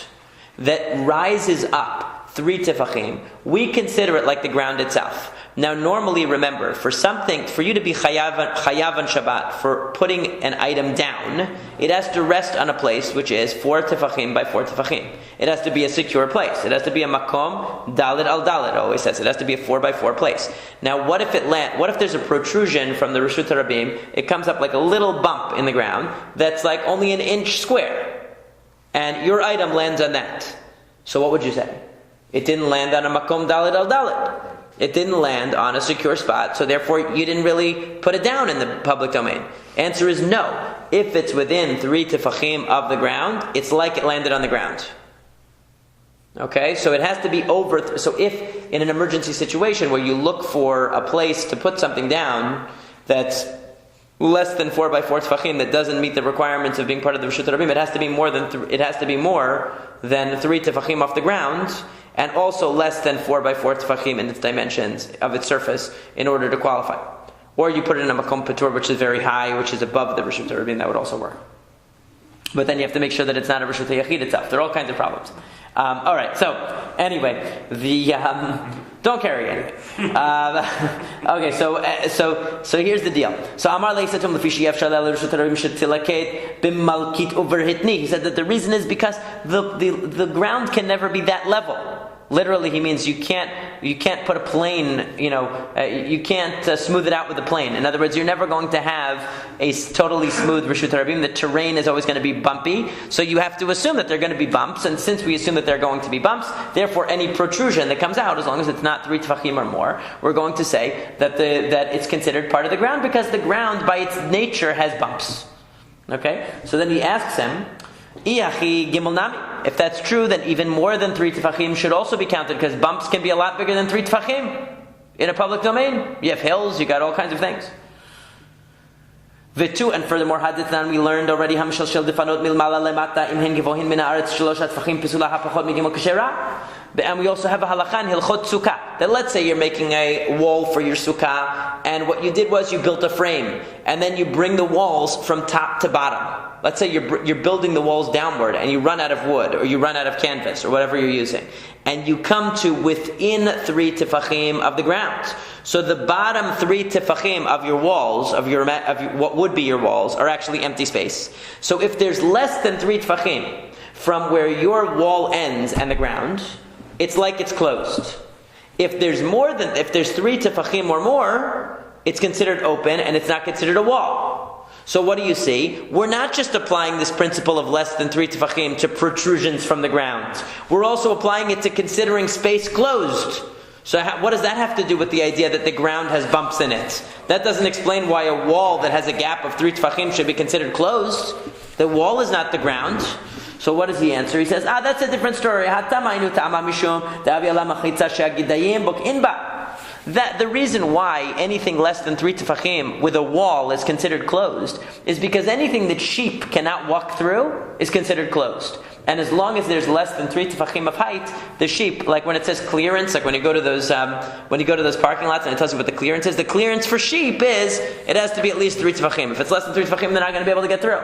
that rises up 3 tefachim, we consider it like the ground itself. Now, normally, remember, for you to be chayav on Shabbat, for putting an item down, it has to rest on a place which is 4 tefachim by 4 tefachim. It has to be a secure place. It has to be a makom dalet al dalet. It always says it has to be a 4 by 4 place. Now, what if there's a protrusion from the Rishut Harabim? It comes up like a little bump in the ground that's like only an inch square, and your item lands on that. So, what would you say? It didn't land on a makom dalet al dalet. It didn't land on a secure spot, so therefore you didn't really put it down in the public domain. Answer is no. If it's within 3 tefachim of the ground, it's like it landed on the ground. Okay, so it has to be over. So if in an emergency situation where you look for a place to put something down that's less than 4 by 4 tefachim, that doesn't meet the requirements of being part of the Rishut Harabim, it has to be more than 3 tefachim off the ground. And also less than 4 by 4 tefachim in its dimensions of its surface in order to qualify. Or you put it in a makom patur, which is very high, which is above the Rishut Harabim, that would also work. But then you have to make sure that it's not a Rishut Yachid itself. There are all kinds of problems. All right, so anyway, don't carry it. Okay, so here's the deal. So Amar Leisatum Lefishiev Shalal Rishut Harabim Shetilaket Bimmalkit Overhitni. He said that the reason is because the ground can never be that level. Literally, he means you can't put a plane, you can't smooth it out with a plane. In other words, you're never going to have a totally smooth Reshut Harabim. The terrain is always going to be bumpy, so you have to assume that there are going to be bumps, and since we assume that there are going to be bumps, therefore any protrusion that comes out, as long as it's not 3 tefachim or more, we're going to say that it's considered part of the ground, because the ground by its nature has bumps. Okay? So then he asks him, Iachi gimel nami. If that's true, then even more than 3 tefachim should also be counted, because bumps can be a lot bigger than 3 tefachim in a public domain. You have hills, you got all kinds of things. V'tu, and furthermore, hadithan, we learned already, hamshel shel defanot milmala lemata imhen givohin min haaretz shalosh tefachim pisula hapachot migimel kashera. And we also have a halakha in hilchot sukkah, that let's say you're making a wall for your sukkah, and what you did was you built a frame, and then you bring the walls from top to bottom. Let's say you're building the walls downward, and you run out of wood, or you run out of canvas, or whatever you're using, and you come to within 3 tefachim of the ground. So the bottom 3 tefachim of your walls, of what would be your walls, are actually empty space. So if there's less than 3 tefachim from where your wall ends and the ground, it's like it's closed. If there's 3 tefachim or more, it's considered open and it's not considered a wall. So what do you see? We're not just applying this principle of less than 3 tefachim to protrusions from the ground. We're also applying it to considering space closed. So what does that have to do with the idea that the ground has bumps in it? That doesn't explain why a wall that has a gap of 3 tefachim should be considered closed. The wall is not the ground. So what does he answer? He says, that's a different story. That the reason why anything less than 3 tefachim with a wall is considered closed is because anything that sheep cannot walk through is considered closed. And as long as there's less than 3 tefachim of height, the sheep, like when it says clearance, like when you go to those parking lots and it tells you what the clearance is, the clearance for sheep is, it has to be at least 3 tefachim. If it's less than 3 tefachim, they're not going to be able to get through.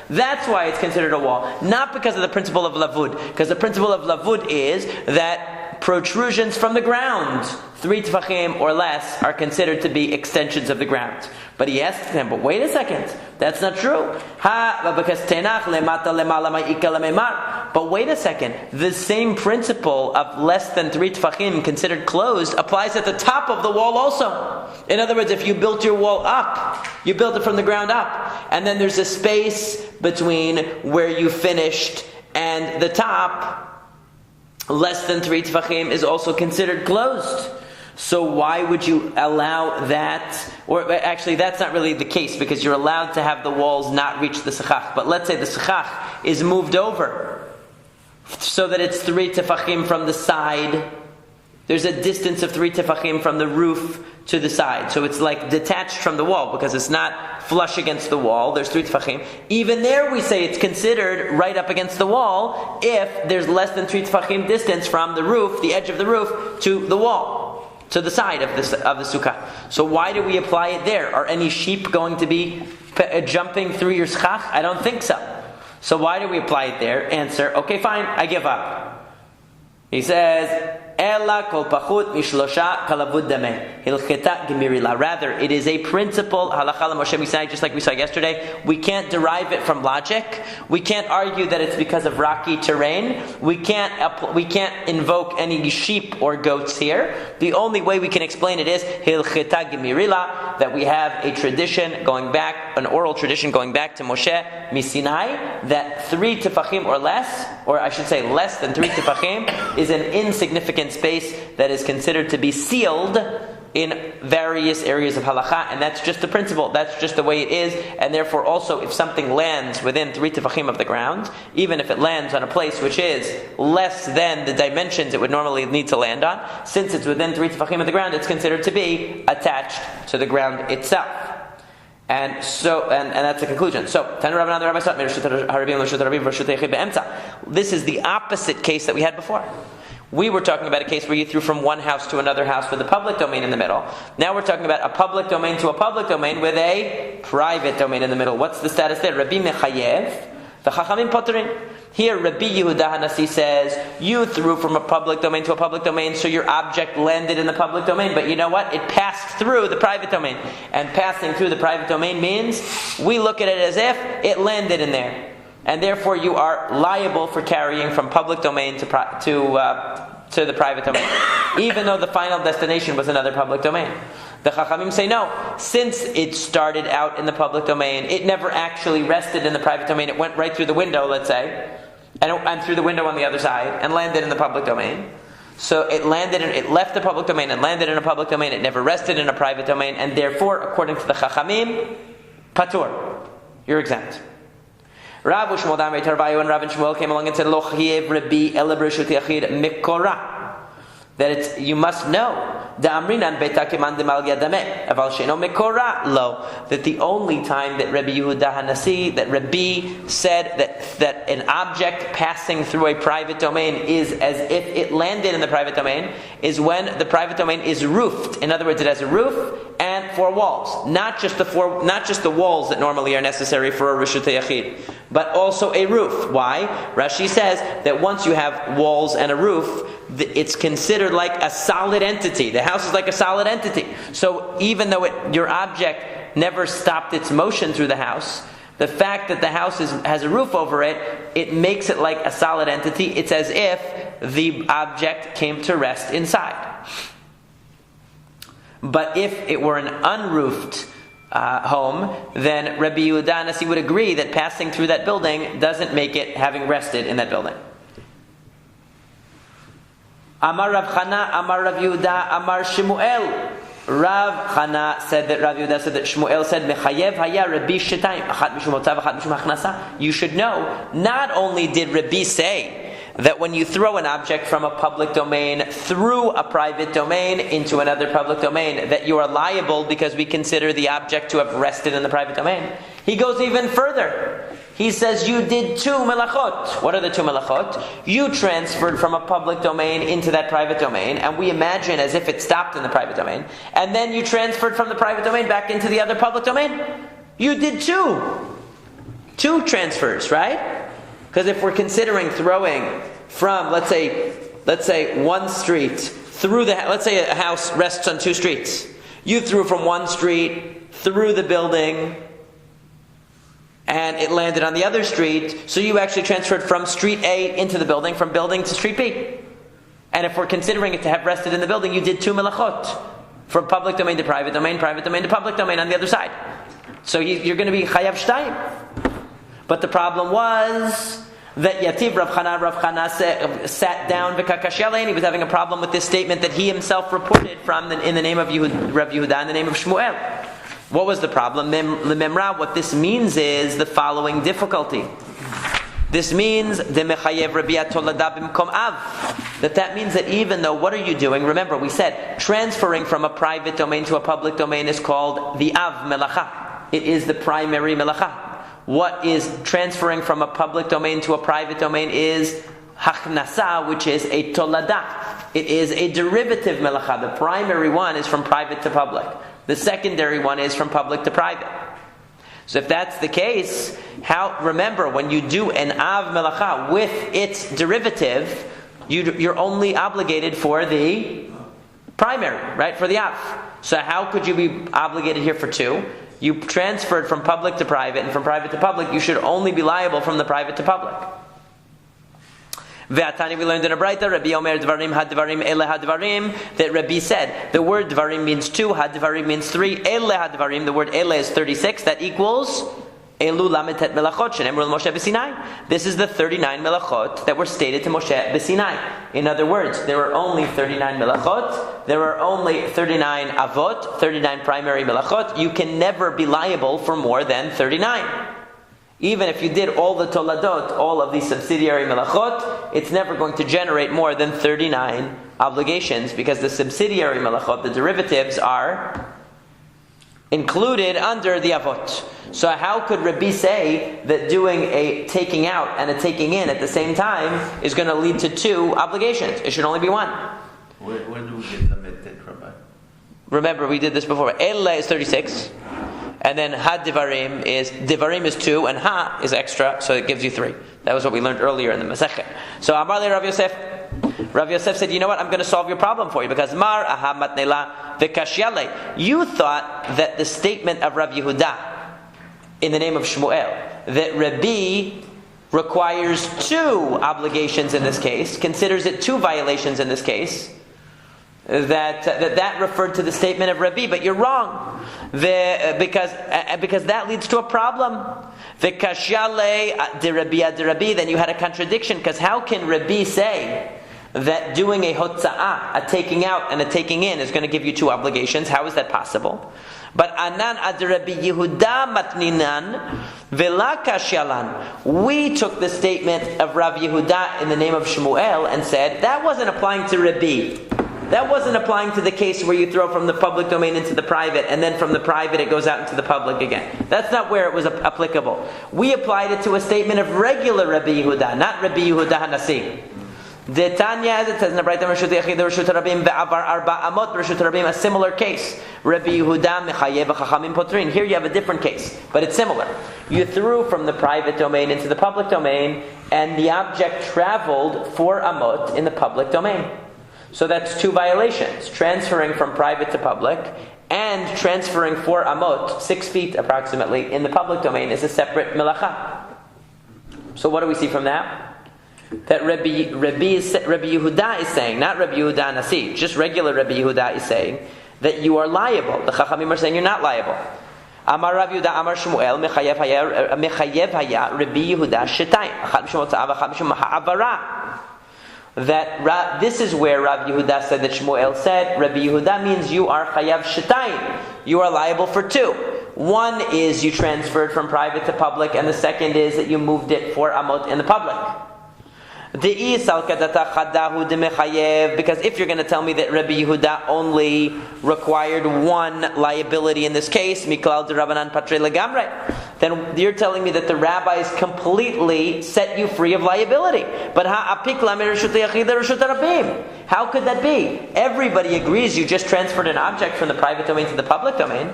That's why it's considered a wall. Not because of the principle of lavud. Because the principle of lavud is that protrusions from the ground, 3 tefachim or less, are considered to be extensions of the ground. But he asks him, but wait a second, that's not true. But wait a second, the same principle of less than 3 tefachim considered closed applies at the top of the wall also. In other words, if you built your wall up, you built it from the ground up, and then there's a space between where you finished and the top, less than 3 tefachim is also considered closed. So why would you allow that? Or actually, that's not really the case, because you're allowed to have the walls not reach the sechach. But let's say the sechach is moved over so that it's 3 tefachim from the side. There's a distance of 3 tefachim from the roof to the side. So it's like detached from the wall, because it's not flush against the wall. There's 3 tefachim. Even there we say it's considered right up against the wall if there's less than 3 tefachim distance from the roof, the edge of the roof, to the wall, to the side of the sukkah. So why do we apply it there? Are any sheep going to be jumping through your schach? I don't think so. So why do we apply it there? Answer, okay, fine, I give up. He says, Ela kol pachut mishlosha kalavud dameh hilcheta gemirila. Rather, it is a principle halacha l'Moshe Misai, just like we saw yesterday. We can't derive it from logic. We can't argue that it's because of rocky terrain. We can't invoke any sheep or goats here. The only way we can explain it is hilcheta gemirila, that we have a tradition going back, an oral tradition going back to Moshe Misinai, that 3 tefachim or less, or I should say less than 3 tefachim, is an insignificant space that is considered to be sealed in various areas of halakha, and that's just the principle. That's just the way it is, and therefore also if something lands within 3 tefachim of the ground, even if it lands on a place which is less than the dimensions it would normally need to land on, since it's within 3 tefachim of the ground, it's considered to be attached to the ground itself. And so, and that's the conclusion. So, this is the opposite case that we had before. We were talking about a case where you threw from one house to another house with a public domain in the middle. Now we're talking about a public domain to a public domain with a private domain in the middle. What's the status there? Rabbi Mechayev, the Chachamim Potterin. Here, Rabbi Yehuda Hanasi says, you threw from a public domain to a public domain, so your object landed in the public domain. But you know what? It passed through the private domain. And passing through the private domain means we look at it as if it landed in there. And therefore you are liable for carrying from public domain to to the private domain, even though the final destination was another public domain. The Chachamim say no. Since it started out in the public domain, it never actually rested in the private domain. It went right through the window, let's say, and through the window on the other side, and landed in the public domain. So it left the public domain and landed in a public domain. It never rested in a private domain, and therefore, according to the Chachamim, patur, you're exempt. Rav Shmuel Damei Tarvayu and Rav and Shmuel came along and said, Lo chiev Rabbi ela b'reshut yachid mikora. That you must know that the only time that Rabbi Yehuda Hanasi, that Rabbi said that an object passing through a private domain is as if it landed in the private domain is when the private domain is roofed. In other words, it has a roof and four walls, not just the walls that normally are necessary for a Reshut Yachid, but also a roof. Why? Rashi says that once you have walls and a roof, it's considered like a solid entity. The house is like a solid entity. So even though your object never stopped its motion through the house, the fact that the house has a roof over it, it makes it like a solid entity. It's as if the object came to rest inside. But if it were an unroofed home, then Rabbi Yehuda Nasi would agree that passing through that building doesn't make it having rested in that building. Amar Rav Chana, Amar Rav Yehuda, Amar Shmuel. Rav Chana said that Rav Yehuda said that Shmuel said, Mechayev haya Rabbi Shetayim, achat mishum otzav, achat mishum achnasa. You should know, not only did Rabbi say that when you throw an object from a public domain through a private domain into another public domain, that you are liable because we consider the object to have rested in the private domain. He goes even further. He says you did two melachot. What are the two melachot? You transferred from a public domain into that private domain, and we imagine as if it stopped in the private domain, and then you transferred from the private domain back into the other public domain. You did two transfers, right? Because if we're considering throwing from, let's say one street through let's say a house rests on two streets. You threw from one street through the building, and it landed on the other street, so you actually transferred from street A into the building, from building to street B. And if we're considering it to have rested in the building, you did two melachot. From public domain to private domain to public domain on the other side. So you're going to be chayav shtayim. But the problem was that Yativ Rav Chana sat down v'kakashele, and he was having a problem with this statement that he himself reported from in the name of Rav Yehuda, in the name of Shmuel. What was the problem? What this means is the following difficulty. This means that means that even though, what are you doing? Remember, we said transferring from a private domain to a public domain is called the av melacha. It is the primary melacha. What is transferring from a public domain to a private domain is hachnasa, which is a tolada. It is a derivative melacha. The primary one is from private to public. The secondary one is from public to private. So if that's the case, remember, when you do an av melacha with its derivative, you're only obligated for the primary, right? For the av. So how could you be obligated here for two? You transferred from public to private, and from private to public, you should only be liable from the private to public. Ve'atani, we learned in a Braita, Rabbi Omer Dvarim Hadvarim Ele Hadvarim, that Rabbi said the word Dvarim means two, Hadvarim means three, Ele Hadvarim, the word Ele is 36, that equals Elu Lametet Melachot Shenemru Moshe B'Sinai. This is the 39 melachot that were stated to Moshe B'Sinai. In other words, there are only 39 melachot, there are only 39 avot, 39 primary melachot. You can never be liable for more than 39. Even if you did all the toladot, all of these subsidiary melachot, it's never going to generate more than 39 obligations, because the subsidiary melachot, the derivatives, are included under the avot. So how could Rabbi say that doing a taking out and a taking in at the same time is going to lead to two obligations? It should only be one. Where do we get the metet, Rabbi? Remember, we did this before. Ela is 36. And then divarim is 2, and ha is extra, so it gives you 3. That was what we learned earlier in the Masekhet. So Amar le Rav Yosef. Rav Yosef said, you know what, I'm going to solve your problem for you, because Mar aha matnela v'kashyale. You thought that the statement of Rav Yehuda in the name of Shmuel, that Rabbi requires 2 obligations in this case, considers it 2 violations in this case, that referred to the statement of Rabbi, but you're wrong. Because that leads to a problem. Then you had a contradiction, because how can Rabbi say that doing a hotza'ah, a taking out and a taking in, is going to give you 2 obligations? How is that possible? But anan ad Rabbi Yehuda matninan vela kashyalan. We took the statement of Rav Yehuda in the name of Shmuel and said that wasn't applying to Rabbi. That wasn't applying to the case where you throw from the public domain into the private, and then from the private it goes out into the public again. That's not where it was applicable. We applied it to a statement of regular Rabbi Yehuda, not Rabbi Yehuda HaNasi. The Tanya, as it says in the Braita, Reshut Yachid, Reshut Rabim, Ve'avar Arba Amot, Reshut Rabim, a similar case. Rabbi Yehuda Mechayev Chachamim Potrin. Here you have a different case, but it's similar. You threw from the private domain into the public domain, and the object traveled 4 amot in the public domain. So that's 2 violations: transferring from private to public, and transferring 4 amot, 6 feet approximately, in the public domain is a separate melacha. So what do we see from that? That Rabbi Yehuda is saying, not Rabbi Yehuda Nasi, just regular Rabbi Yehuda is saying that you are liable. The Chachamim are saying you're not liable. Amar Rav Yehuda, Amar Shmuel, Mechayev haya Rabbi Yehuda Shetayim, Achad Mishum Hotza'ah, Achad Mishum Ha'avara. That this is where Rav Yehuda said that Shmuel said, Rabbi Yehuda means you are chayav shetayim. You are liable for 2. One is you transferred from private to public, and the second is that you moved it 4 amot in the public. Because if you're going to tell me that Rabbi Yehuda only required 1 liability in this case, miklal de Rabbanan patre legamre, then you're telling me that the rabbis completely set you free of liability. But how could that be? Everybody agrees you just transferred an object from the private domain to the public domain.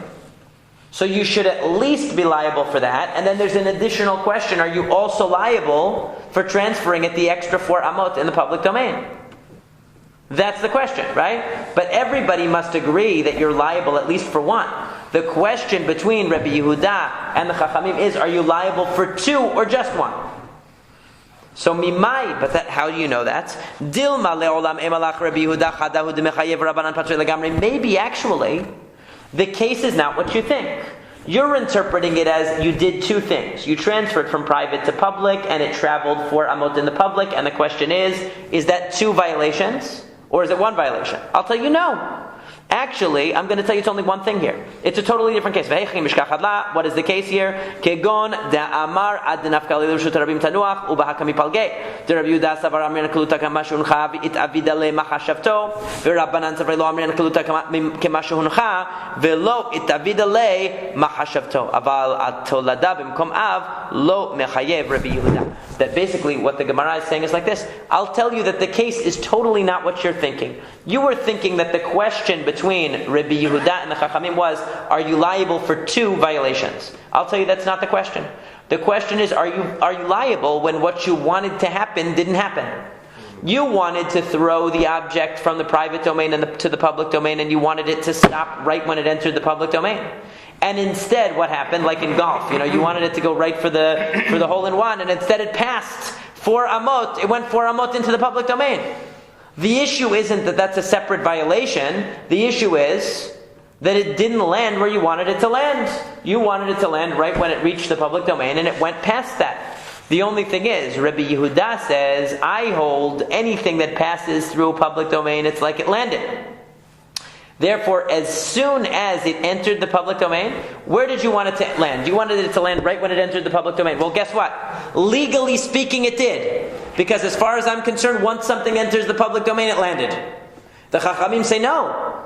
So you should at least be liable for that. And then there's an additional question: are you also liable for transferring it the extra 4 amot in the public domain? That's the question, right? But everybody must agree that you're liable at least for 1. The question between Rabbi Yehuda and the Chachamim is: are you liable for 2 or just 1? So mimai, but how do you know that? Dilma leolam emalach Rabbi Yehuda chadahu demechayev Rabbanan patre legamri. Maybe actually the case is not what you think. You're interpreting it as you did 2 things. You transferred from private to public, and it traveled 4 amot in the public, and the question is that 2 violations? Or is it 1 violation? I'll tell you no. Actually, I'm going to tell you it's only 1 thing here. It's a totally different case. What is the case here? Kegon da'amar ad nafkali l'rshut rabim tanuach ubahakami palge. The Rabbi Yehuda savar amrin kaluta kamashuncha v'it avida le machashavto v'Rabbanan savar lo amrin kaluta kamashuncha v'lo it avida le machashavto aval atolada b'mkom av lo mechayev Rabbi Yehuda. That basically what the Gemara is saying is like this: I'll tell you that the case is totally not what you're thinking. You were thinking that the question between Rabbi Yehuda and the Chachamim was, are you liable for 2 violations? I'll tell you that's not the question. The question is, are you liable when what you wanted to happen didn't happen? You wanted to throw the object from the private domain to the public domain, and you wanted it to stop right when it entered the public domain. And instead, what happened? Like in golf, you wanted it to go right for the hole-in-one, and instead it passed 4 amot. It went 4 amot into the public domain. The issue isn't that that's a separate violation. The issue is that it didn't land where you wanted it to land. You wanted it to land right when it reached the public domain, and it went past that. The only thing is, Rabbi Yehuda says, I hold anything that passes through a public domain, it's like it landed. Therefore, as soon as it entered the public domain, where did you want it to land? You wanted it to land right when it entered the public domain. Well, guess what? Legally speaking, it did. Because as far as I'm concerned, once something enters the public domain, it landed. The Chachamim say no.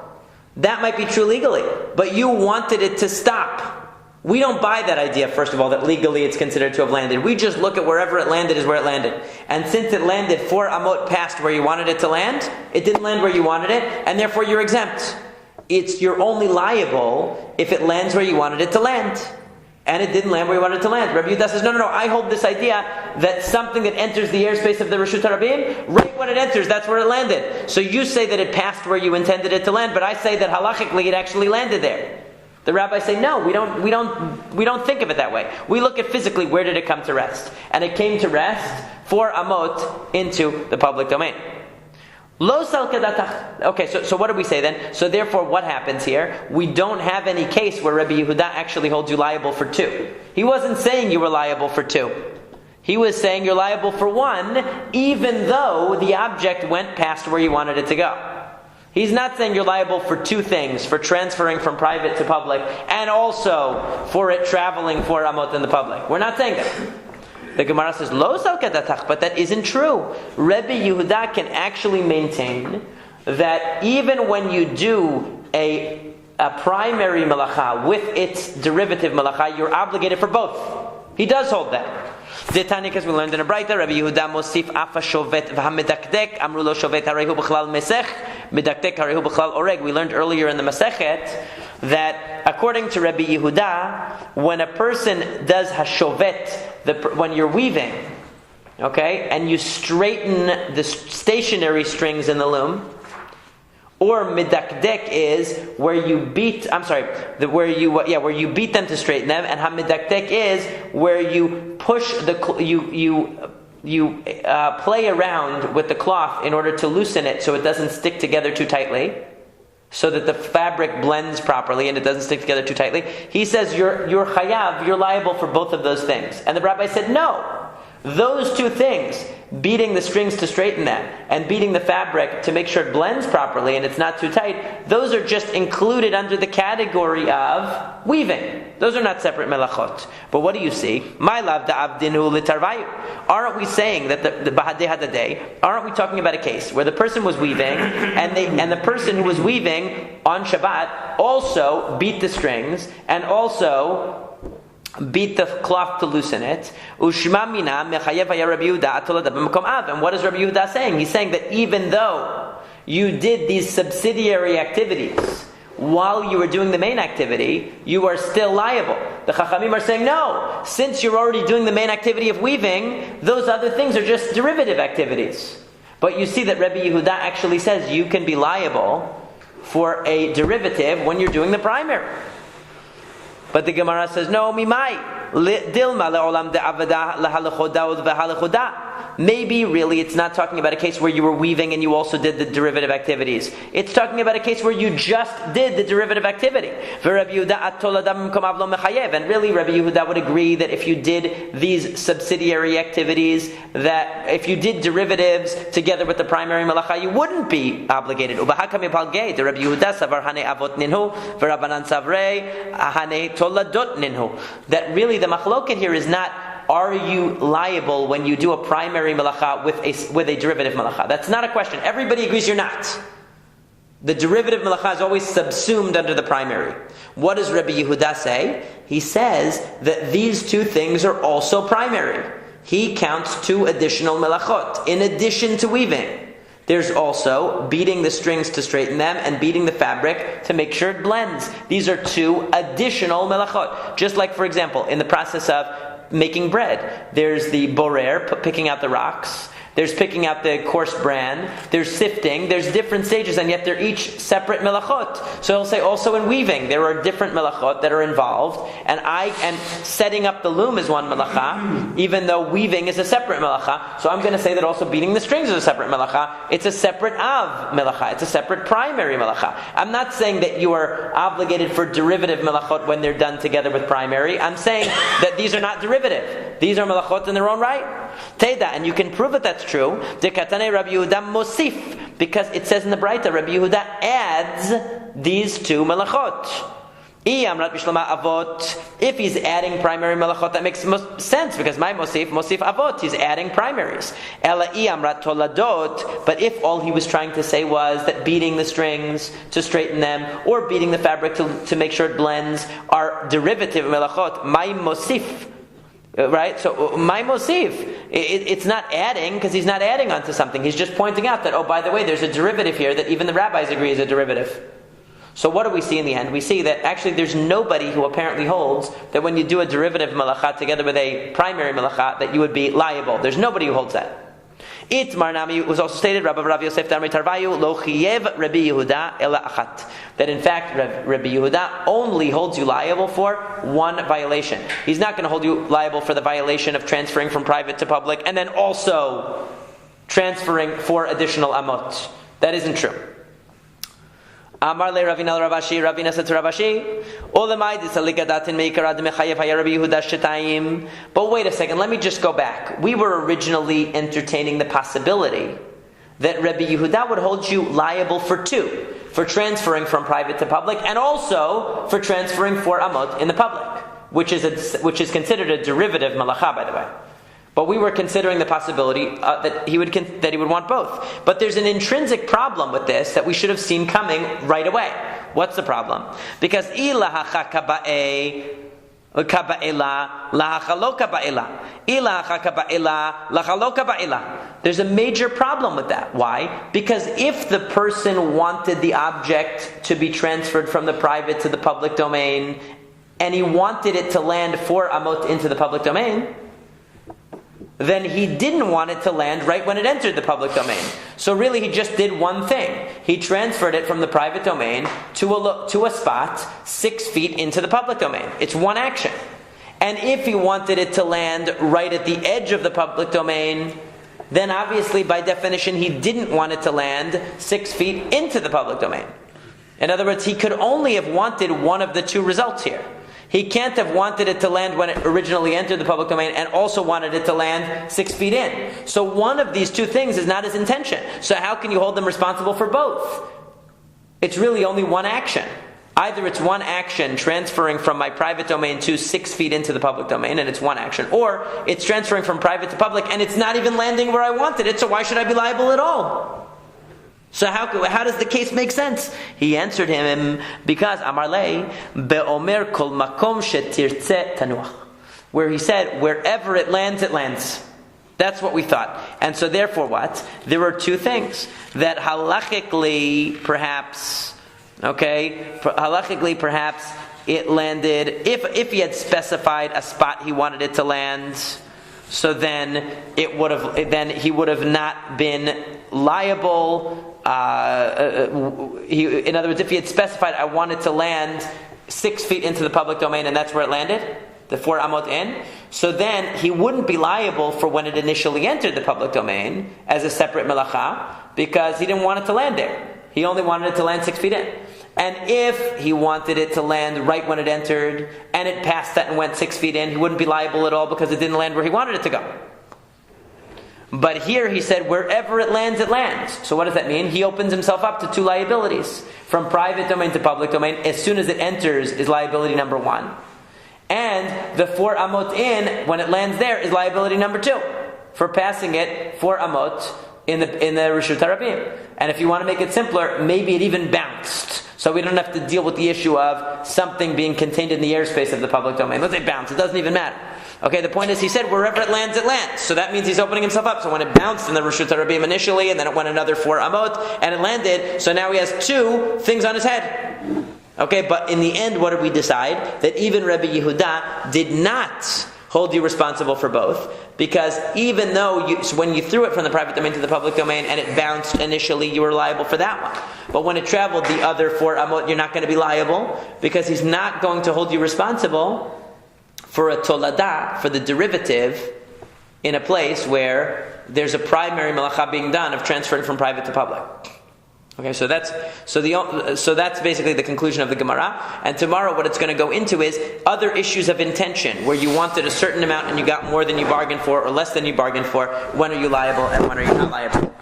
That might be true legally, but you wanted it to stop. We don't buy that idea, first of all, that legally it's considered to have landed. We just look at wherever it landed is where it landed. And since it landed 4 amot past where you wanted it to land, it didn't land where you wanted it, and therefore you're exempt. You're only liable if it lands where you wanted it to land. And it didn't land where you wanted it to land. Rabbi Yehuda says, no, I hold this idea that something that enters the airspace of the Reshut HaRabim, right when it enters, that's where it landed. So you say that it passed where you intended it to land, but I say that halachically it actually landed there. The rabbis say, no, we don't think of it that way. We look at physically, where did it come to rest? And it came to rest 4 amot into the public domain. Okay, so what do we say then? So therefore, what happens here? We don't have any case where Rabbi Yehuda actually holds you liable for 2. He wasn't saying you were liable for 2. He was saying you're liable for 1, even though the object went past where you wanted it to go. He's not saying you're liable for 2 things, for transferring from private to public, and also for it traveling 4 amot in the public. We're not saying that. The Gemara says, Lo salkadatach, but that isn't true. Rebbe Yehuda can actually maintain that even when you do a primary malacha with its derivative malacha, you're obligated for both. He does hold that. Detani, because we learned in a Braita, Rabbi Yehuda mosif afa shovet v'hamedakdek amru lo shovet harehu b'chlal mesech medakdek harehu b'chlal oreg. We learned earlier in the Masekhet that according to Rabbi Yehuda, when a person does hashovet, when you're weaving, okay, and you straighten the stationary strings in the loom, or midakdek is where you beat. Where you beat them to straighten them, and hamidakdek is where you push you play around with the cloth in order to loosen it so it doesn't stick together too tightly, so that the fabric blends properly and it doesn't stick together too tightly. He says you're chayav, you're liable for both of those things, and the rabbi said no. Those 2 things, beating the strings to straighten them and beating the fabric to make sure it blends properly and it's not too tight, those are just included under the category of weaving. Those are not separate melachot. But what do you see? My lav da'avdinu litarvayu. Aren't we saying that the bahadeh hadadeh, aren't we talking about a case where the person was weaving and the person who was weaving on Shabbat also beat the strings and also beat the cloth to loosen it. And what is Rabbi Yehuda saying? He's saying that even though you did these subsidiary activities while you were doing the main activity, you are still liable. The Chachamim are saying, no, since you're already doing the main activity of weaving, those other things are just derivative activities. But you see that Rabbi Yehuda actually says you can be liable for a derivative when you're doing the primary. But the Gemara says, no, mimai. Dilma le'olam de'avada lahalechoda v'halechoda. Maybe really it's not talking about a case where you were weaving and you also did the derivative activities. It's talking about a case where you just did the derivative activity. And really Rabbi Yehuda would agree that if you did these subsidiary activities, that if you did derivatives together with the primary malacha, you wouldn't be obligated. That really the machloket here is not, are you liable when you do a primary malacha with a derivative malacha? That's not a question. Everybody agrees you're not. The derivative malacha is always subsumed under the primary. What does Rabbi Yehuda say? He says that these 2 things are also primary. He counts 2 additional melachot in addition to weaving. There's also beating the strings to straighten them and beating the fabric to make sure it blends. These are 2 additional melachot. Just like, for example, in the process of making bread, there's the borer, picking out the rocks. There's picking out the coarse bran. There's sifting. There's different stages, and yet they're each separate melachot. So he'll say also in weaving, there are different melachot that are involved, and setting up the loom is one melacha, even though weaving is a separate melacha. So I'm going to say that also beating the strings is a separate melacha. It's a separate av melacha. It's a separate primary melacha. I'm not saying that you are obligated for derivative melachot when they're done together with primary. I'm saying that these are not derivative. These are melachot in their own right. Teda, and you can prove that that's true. Dekatane Rabbi Yehuda mosif, because it says in the Braita, Rabbi Yehuda adds these 2 melachot. If he's adding primary melachot, that makes most sense, because my mosif avot, he's adding primaries. But if all he was trying to say was that beating the strings to straighten them, or beating the fabric to make sure it blends, are derivative melachot, my mosif. Right? So, my mosif, it's not adding, because he's not adding onto something. He's just pointing out that, oh, by the way, there's a derivative here that even the rabbis agree is a derivative. So what do we see in the end? We see that actually there's nobody who apparently holds that when you do a derivative malacha together with a primary malacha, that you would be liable. There's nobody who holds that. Itmar Nami was also stated, Rabbi Yosef Damri Tarvayu, Lo Chiyev Rabbi Yehuda Ela Achat. That in fact, Rabbi Yehuda only holds you liable for one violation. He's not going to hold you liable for the violation of transferring from private to public and then also transferring for additional amot. That isn't true. Amar le Ravina Ravashi, Ravina said to Ravashi, Olamai disalikadatin meikarad mechayev haya Rabbi Yehuda shetayim. But wait a second, let me just go back. We were originally entertaining the possibility that Rabbi Yehuda would hold you liable for two, for transferring from private to public, and also for transferring for amot in the public, which is considered a derivative malacha, by the way. But we were considering the possibility that he would want both. But there's an intrinsic problem with this that we should have seen coming right away. What's the problem? Because there's a major problem with that. Why? Because if the person wanted the object to be transferred from the private to the public domain, and he wanted it to land 4 amot into the public domain, then he didn't want it to land right when it entered the public domain. So really he just did one thing. He transferred it from the private domain to a spot 6 feet into the public domain. It's one action. And if he wanted it to land right at the edge of the public domain, then obviously by definition he didn't want it to land 6 feet into the public domain. In other words, he could only have wanted one of the two results here. He can't have wanted it to land when it originally entered the public domain and also wanted it to land 6 feet in. So one of these two things is not his intention. So how can you hold them responsible for both? It's really only one action. Either it's one action transferring from my private domain to 6 feet into the public domain, and it's one action, or it's transferring from private to public and it's not even landing where I wanted it, so why should I be liable at all? So how does the case make sense? He answered him, because Amar le be'omer kol makom shetirtze tanuach, where he said, wherever it lands, it lands. That's what we thought. And so therefore what? There are two things. That halachically perhaps it landed, if he had specified a spot he wanted it to land, so then he would have not been liable. In other words, if he had specified, I want it to land 6 feet into the public domain, and that's where it landed, the 4 amot in, so then he wouldn't be liable for when it initially entered the public domain as a separate melacha, because he didn't want it to land there. He only wanted it to land 6 feet in. And if he wanted it to land right when it entered, and it passed that and went 6 feet in, he wouldn't be liable at all because it didn't land where he wanted it to go. But here he said, wherever it lands, it lands. So what does that mean? He opens himself up to two liabilities. From private domain to public domain, as soon as it enters, is liability number 1. And the 4 amot in, when it lands there, is liability number 2. For passing it 4 amot in the Reshut HaRabim. And if you want to make it simpler, maybe it even bounced. So we don't have to deal with the issue of something being contained in the airspace of the public domain. Let's say bounce, it doesn't even matter. Okay, the point is, he said wherever it lands, it lands. So that means he's opening himself up. So when it bounced in the Reshut HaRabim initially, and then it went another 4 amot, and it landed, so now he has 2 things on his head. Okay, but in the end, what did we decide? That even Rabbi Yehuda did not hold you responsible for both, because even though when you threw it from the private domain to the public domain and it bounced initially, you were liable for that one. But when it traveled the other 4 amot, you're not going to be liable, because he's not going to hold you responsible for a tolada, for the derivative, in a place where there's a primary melacha being done of transferring from private to public. Okay, so that's basically the conclusion of the Gemara. And tomorrow, what it's going to go into is other issues of intention, where you wanted a certain amount and you got more than you bargained for, or less than you bargained for. When are you liable and when are you not liable?